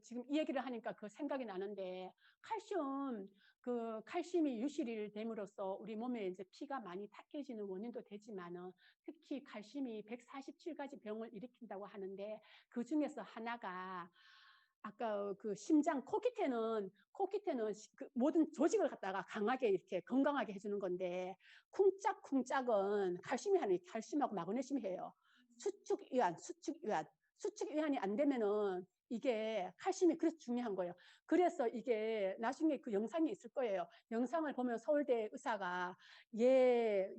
지금 이 얘기를 하니까 그 생각이 나는데, 칼슘이 유실이 됨으로써 우리 몸에 이제 피가 많이 탁해지는 원인도 되지만은, 특히 칼슘이 147가지 병을 일으킨다고 하는데, 그 중에서 하나가 아까 그 심장, 코끼태는 그 모든 조직을 갖다가 강하게 이렇게 건강하게 해주는 건데, 쿵짝쿵짝은 칼슘하고 마그네슘이에요. 수축위안이 안 되면은 이게 칼슘이 그래서 중요한 거예요. 그래서 이게 나중에 그 영상이 있을 거예요. 영상을 보면 서울대 의사가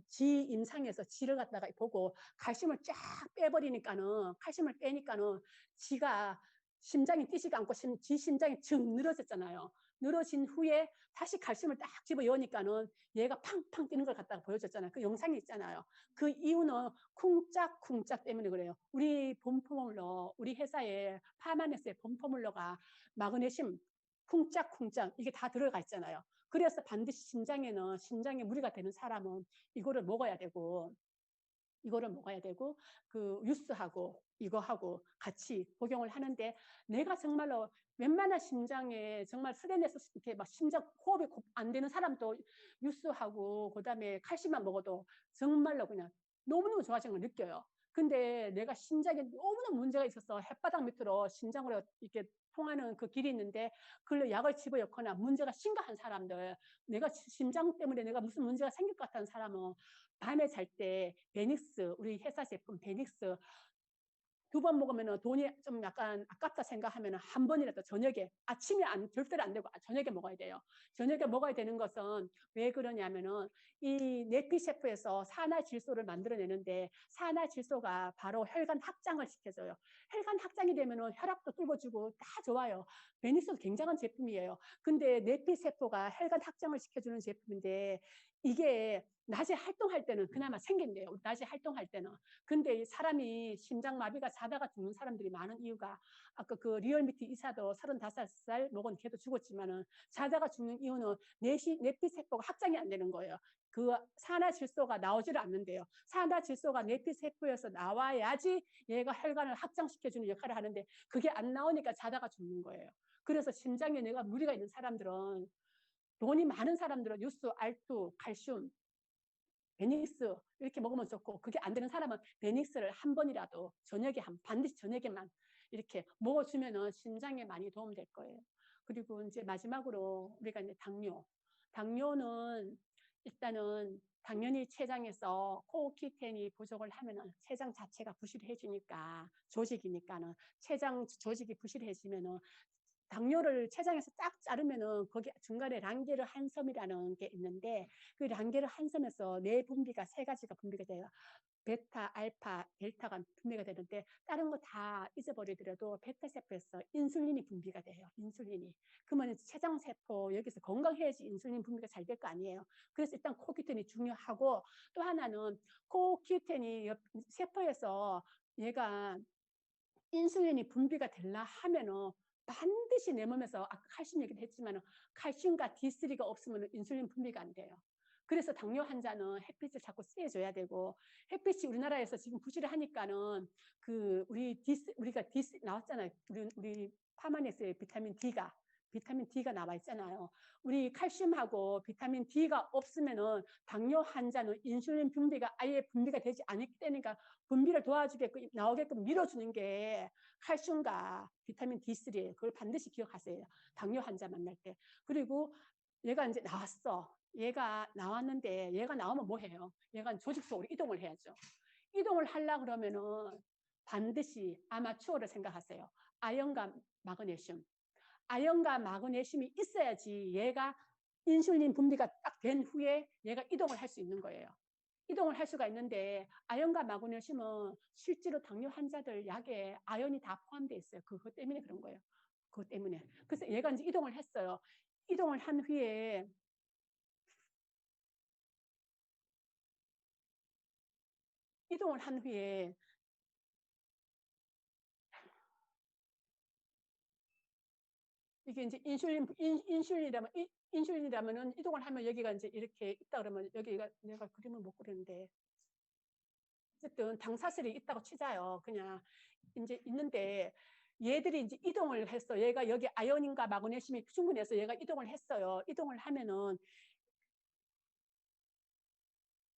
지 임상에서 지를 갖다가 보고 칼슘을 쫙 칼슘을 빼니까는 지가 심장이 뛰지가 않고 지 심장이 증 늘어졌잖아요. 늘어진 후에 다시 칼슘을 딱 집어넣으니까는 얘가 팡팡 뛰는 걸 갖다가 보여줬잖아요. 그 영상이 있잖아요. 그 이유는 쿵짝쿵짝 때문에 그래요. 우리 회사의 파마네스의 봄포뮬러가 마그네슘, 쿵짝쿵짝 이게 다 들어가 있잖아요. 그래서 반드시 심장에 무리가 되는 사람은 이거를 먹어야 되고, 그 유스하고 이거하고 같이 복용을 하는데, 내가 정말로 웬만한 심장에 정말 스트레스 이렇게 막 심장 호흡이 안 되는 사람도 유스하고 그다음에 칼슘만 먹어도 정말로 그냥 너무너무 좋아지는 걸 느껴요. 근데 내가 심장에 너무너무 문제가 있어서 햇바닥 밑으로 심장으로 이렇게 통하는 그 길이 있는데, 그걸로 약을 집어넣거나 문제가 심각한 사람들, 내가 심장 때문에 내가 무슨 문제가 생길 것 같다는 사람은 밤에 잘 때 우리 회사 제품 베닉스 2번 먹으면 돈이 좀 약간 아깝다 생각하면 한 번이라도 저녁에, 아침에 절대로 안 되고 저녁에 먹어야 돼요. 저녁에 먹어야 되는 것은 왜 그러냐면은, 이 내피세포에서 산화질소를 만들어내는데, 산화질소가 바로 혈관 확장을 시켜줘요. 혈관 확장이 되면은 혈압도 뚫어주고 다 좋아요. 베니스도 굉장한 제품이에요. 근데 내피세포가 혈관 확장을 시켜주는 제품인데, 이게 낮에 활동할 때는 그나마 생긴대요. 낮에 활동할 때는. 근데 사람이 심장마비가 자다가 죽는 사람들이 많은 이유가 아까 그 리얼미티 이사도 35살 먹은 걔도 죽었지만은 자다가 죽는 이유는 내피세포가 확장이 안 되는 거예요. 그 산화질소가 나오지를 않는데요. 산화질소가 내피세포에서 나와야지 얘가 혈관을 확장시켜주는 역할을 하는데 그게 안 나오니까 자다가 죽는 거예요. 그래서 심장에 내가 무리가 있는 사람들은 돈이 많은 사람들은 유수, 알투, 칼슘, 베닉스 이렇게 먹으면 좋고 그게 안 되는 사람은 베닉스를 한 번이라도 저녁에 반드시 저녁에만 이렇게 먹어주면은 심장에 많이 도움될 거예요. 그리고 이제 마지막으로 우리가 이제 당뇨는 일단은 당연히 췌장에서 코오키텐이 부족을 하면은 췌장 자체가 부실해지니까 조직이니까는 췌장 조직이 부실해지면은 당뇨를 췌장에서 쫙 자르면은 거기 중간에 랑게르 한섬이라는 게 있는데 그 랑게르 한섬에서 뇌 분비가 세 가지가 분비가 돼요. 베타, 알파, 델타가 분비가 되는데 다른 거 다 잊어버리더라도 베타 세포에서 인슐린이 분비가 돼요. 인슐린이. 그러면 췌장 세포 여기서 건강해야지 인슐린 분비가 잘 될 거 아니에요. 그래서 일단 코큐텐이 중요하고 또 하나는 코큐텐이 세포에서 얘가 인슐린이 분비가 되려 하면은 반드시 내 몸에서 아까 칼슘 얘기도 했지만 칼슘과 D3가 없으면 인슐린 분비가 안 돼요. 그래서 당뇨 환자는 햇빛을 자꾸 쐬줘야 되고 햇빛이 우리나라에서 지금 부실하니까는 그 우리가 D 나왔잖아요. 우리 파마넥스의 비타민 D가 나와 있잖아요. 우리 칼슘하고 비타민 D가 없으면은 당뇨 환자는 인슐린 분비가 아예 분비가 되지 않기 때문에 분비를 도와주게끔 나오게끔 밀어주는 게 칼슘과 비타민 D3예요. 그걸 반드시 기억하세요. 당뇨 환자 만날 때. 그리고 얘가 이제 나왔어. 얘가 나왔는데 얘가 나오면 뭐 해요? 얘가 조직 속으로 이동을 해야죠. 이동을 하려 그러면은 반드시 아마추어를 생각하세요. 아연과 마그네슘. 아연과 마그네슘이 있어야지 얘가 인슐린 분비가 딱 된 후에 얘가 이동을 할 수 있는 거예요. 이동을 할 수가 있는데 아연과 마그네슘은 실제로 당뇨 환자들 약에 아연이 다 포함되어 있어요. 그것 때문에 그런 거예요. 그것 때문에. 그래서 얘가 이제 이동을 했어요. 이동을 한 후에 이동을 한 후에 이게 이제 인슐린이라면은 이동을 하면 여기가 이제 이렇게 있다 그러면 여기가 내가 그림을 못 그리는데 어쨌든 당사슬이 있다고 치자요. 그냥 이제 있는데 얘들이 이제 이동을 했어. 얘가 여기 아연인과 마그네슘이 충분해서 얘가 이동을 했어요. 이동을 하면은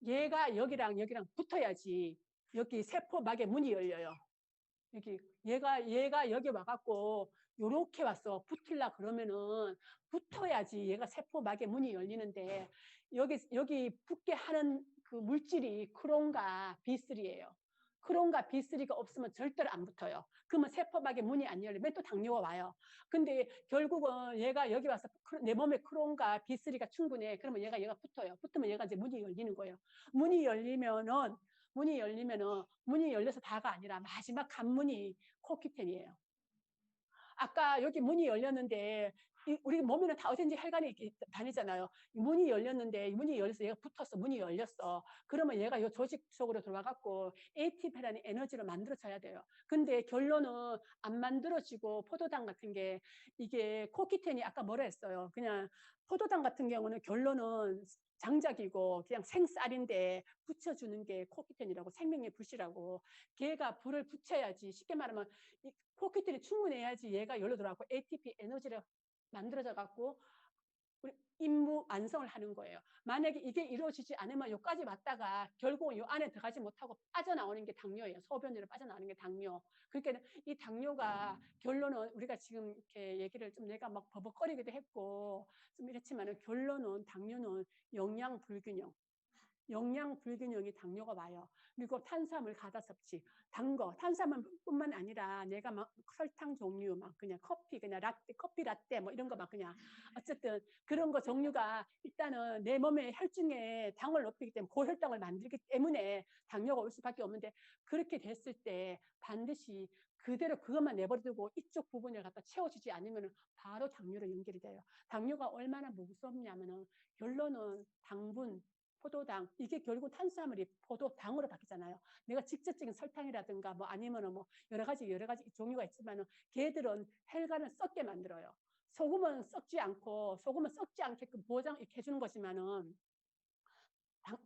얘가 여기랑 붙어야지 여기 세포막의 문이 열려요. 여기 얘가 여기 와갖고 요렇게 왔어. 붙을라 그러면은 붙어야지 얘가 세포막의 문이 열리는데 여기 붙게 하는 그 물질이 크론과 B3예요. 크론과 B3가 없으면 절대로 안 붙어요. 그러면 세포막의 문이 안 열리면 또 당뇨가 와요. 근데 결국은 얘가 여기 와서 내 몸에 크론과 B3가 충분해. 그러면 얘가 붙어요. 붙으면 얘가 이제 문이 열리는 거예요. 문이 열리면은 문이 열려서 다가 아니라 마지막 관문이 코큐텐이에요. 아까 여기 문이 열렸는데 우리 몸에는 다 어딘지 혈관이 다니잖아요. 문이 열렸는데 문이 열려서 얘가 붙었어. 문이 열렸어. 그러면 얘가 이 조직 속으로 들어와갖고 ATP라는 에너지를 만들어줘야 돼요. 근데 결론은 안 만들어지고 포도당 같은 게 이게 코큐텐이 아까 뭐라 했어요. 그냥 포도당 같은 경우는 결론은 장작이고 그냥 생쌀인데 붙여주는 게 코큐텐이라고 생명의 불씨라고 걔가 불을 붙여야지 쉽게 말하면 코큐텐이 충분해야지 얘가 열로 들어가고 ATP 에너지를 만들어져 갖고 우리 임무 완성을 하는 거예요. 만약에 이게 이루어지지 않으면 여기까지 왔다가 결국은 요 안에 들어가지 못하고 빠져나오는 게 당뇨예요. 소변으로 빠져나오는 게 당뇨. 그러니까 이 당뇨가 결론은 우리가 지금 이렇게 얘기를 좀 내가 막 버벅거리기도 했고 좀 이렇지만은 결론은 당뇨는 영양 불균형. 영양 불균형이 당뇨가 와요. 그리고 탄수화물 가다 섭취, 탄수화물뿐만 아니라 내가 막 설탕 종류, 막 그냥 커피, 그냥 라떼, 커피 라떼 뭐 이런 거 막 그냥 어쨌든 그런 거 종류가 일단은 내 몸의 혈중에 당을 높이기 때문에 고혈당을 만들기 때문에 당뇨가 올 수밖에 없는데 그렇게 됐을 때 반드시 그대로 그것만 내버려두고 이쪽 부분을 갖다 채워주지 않으면 바로 당뇨로 연결이 돼요. 당뇨가 얼마나 무섭냐면은 결론은 당분, 포도당, 이게 결국 탄수화물이 포도당으로 바뀌잖아요. 내가 직접적인 설탕이라든가 뭐 아니면은 뭐 여러 가지 종류가 있지만은 걔들은 혈관을 썩게 만들어요. 소금은 썩지 않게끔 보장 이렇게 해주는 거지만은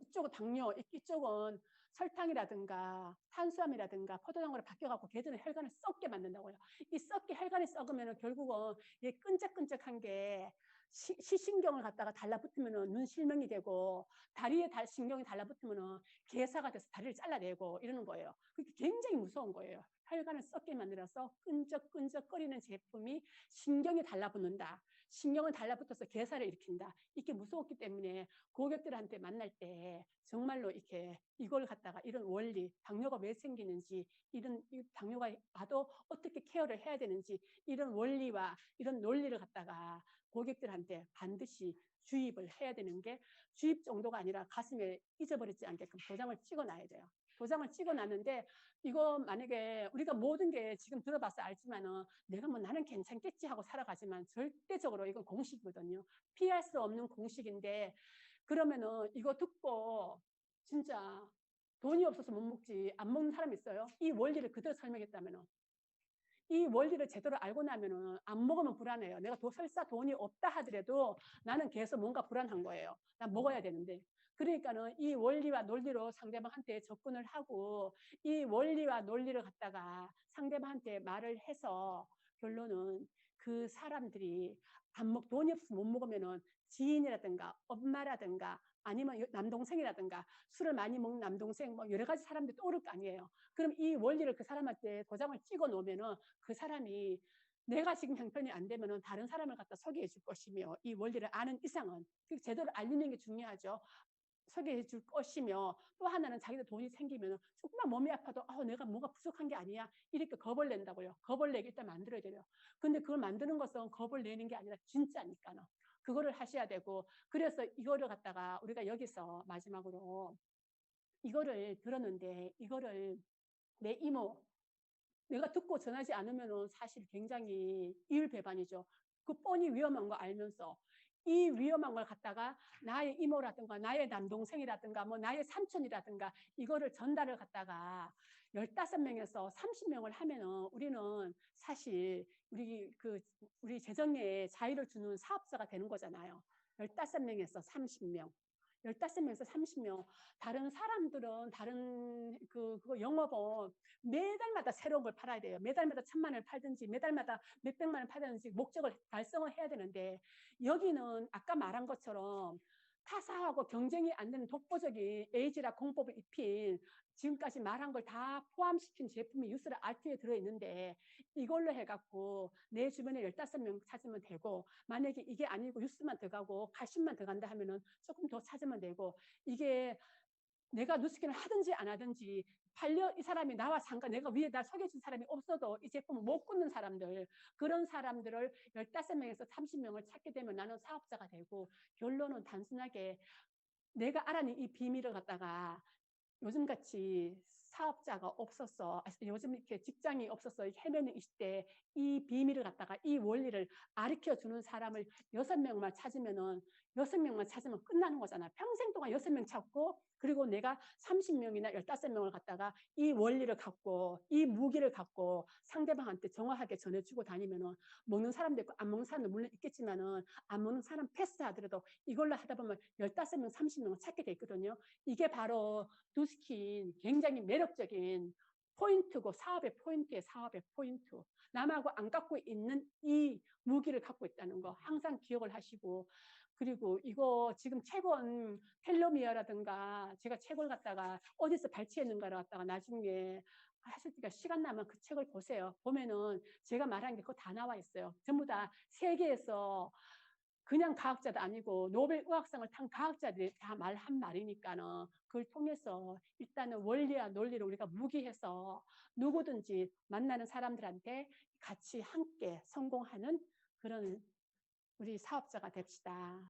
이쪽은 당뇨, 이쪽은 설탕이라든가 탄수화물이라든가 포도당으로 바뀌어갖고 걔들은 혈관을 썩게 만든다고요. 이 썩게 혈관이 썩으면 결국은 이 끈적끈적한 게 시신경을 갖다가 달라붙으면 눈 실명이 되고 다리에 신경이 달라붙으면 괴사가 돼서 다리를 잘라내고 이러는 거예요. 그게 굉장히 무서운 거예요. 혈관을 썩게 만들어서 끈적끈적거리는 제품이 신경이 달라붙는다. 신경을 달라붙어서 괴사를 일으킨다. 이게 무서웠기 때문에 고객들한테 만날 때 정말로 이렇게 이걸 갖다가 이런 원리, 당뇨가 왜 생기는지, 이런 당뇨가 와도 어떻게 케어를 해야 되는지 이런 원리와 이런 논리를 갖다가 고객들한테 반드시 주입을 해야 되는 게 주입 정도가 아니라 가슴에 잊어버리지 않게끔 도장을 찍어놔야 돼요. 도장을 찍어놨는데 이거 만약에 우리가 모든 게 지금 들어봐서 알지만은 내가 뭐 나는 괜찮겠지 하고 살아가지만 절대적으로 이건 공식이거든요. 피할 수 없는 공식인데 그러면은 이거 듣고 진짜 돈이 없어서 못 먹지 안 먹는 사람 있어요? 이 원리를 그대로 설명했다면은 이 원리를 제대로 알고 나면은 안 먹으면 불안해요. 내가 설사 돈이 없다 하더라도 나는 계속 뭔가 불안한 거예요. 난 먹어야 되는데. 그러니까는 이 원리와 논리로 상대방한테 접근을 하고 이 원리와 논리를 갖다가 상대방한테 말을 해서 결론은 그 사람들이 돈이 없어서 못 먹으면은 지인이라든가 엄마라든가 아니면 남동생이라든가 술을 많이 먹는 남동생 뭐 여러 가지 사람들이 떠오를 거 아니에요. 그럼 이 원리를 그 사람한테 도장을 찍어 놓으면은 그 사람이 내가 지금 형편이 안 되면은 다른 사람을 갖다 소개해 줄 것이며 이 원리를 아는 이상은 제대로 알리는 게 중요하죠. 소개해 줄 것이며 또 하나는 자기들 돈이 생기면 조금만 몸이 아파도 내가 뭐가 부족한 게 아니야 이렇게 겁을 낸다고요. 겁을 내기 일단 만들어야 돼요. 근데 그걸 만드는 것은 겁을 내는 게 아니라 진짜니까는 그거를 하셔야 되고 그래서 이거를 갖다가 우리가 여기서 마지막으로 이거를 들었는데 이거를 내 이모 내가 듣고 전하지 않으면 사실 굉장히 이율배반이죠. 그 뻔히 위험한 거 알면서 이 위험한 걸 갖다가 나의 이모라든가 나의 남동생이라든가 뭐 나의 삼촌이라든가 이거를 전달을 갖다가 15명에서 30명을 하면은 우리는 사실 우리 재정에 자유를 주는 사업자가 되는 거잖아요. 15명에서 30명. 15명에서 30명. 다른 사람들은 다른 그거 영업은 매달마다 새로운 걸 팔아야 돼요. 매달마다 1,000만을 팔든지 매달마다 몇백만을 팔든지 목적을 달성을 해야 되는데 여기는 아까 말한 것처럼 타사하고 경쟁이 안 되는 독보적인 에이지라 공법을 입힌 지금까지 말한 걸 다 포함시킨 제품이 유스라 알트에 들어있는데 이걸로 해갖고 내 주변에 15명 찾으면 되고 만약에 이게 아니고 유스만 들어가고 칼슘만 들어간다 하면은 조금 더 찾으면 되고 이게 내가 누스킨을 하든지 안 하든지 이 사람이 나와 내가 위에 날 소개해준 사람이 없어도 이 제품을 못 끊는 사람들 그런 사람들을 15명에서 30명을 찾게 되면 나는 사업자가 되고 결론은 단순하게 내가 알아낸 이 비밀을 갖다가 요즘같이 사업자가 없어서 요즘 이렇게 직장이 없어서 헤매는 이 시대에 이 비밀을 갖다가 이 원리를 가르쳐 주는 사람을 6명만 찾으면은 6명만 찾으면 끝나는 거잖아. 평생 동안 6명 찾고 그리고 내가 30명이나 15명을 갖다가 이 원리를 갖고 이 무기를 갖고 상대방한테 정확하게 전해주고 다니면은 먹는 사람도 있고 안 먹는 사람도 물론 있겠지만은 안 먹는 사람 패스하더라도 이걸로 하다 보면 15명, 30명을 찾게 돼 있거든요. 이게 바로 누스킨 굉장히 매력적인 포인트고 사업의 포인트. 남하고 안 갖고 있는 이 무기를 갖고 있다는 거 항상 기억을 하시고 그리고 이거 지금 책은 텔로미어라든가 제가 책을 갖다가 어디서 발췌했는가를 갖다가 나중에 하실 때가 시간 나면 그 책을 보세요. 보면은 제가 말한 게 그거 다 나와 있어요. 전부 다 세계에서 그냥 과학자도 아니고 노벨 의학상을 탄 과학자들이 다 말한 말이니까는 그걸 통해서 일단은 원리와 논리를 우리가 무기해서 누구든지 만나는 사람들한테 같이 함께 성공하는 그런 우리 사업자가 됩시다.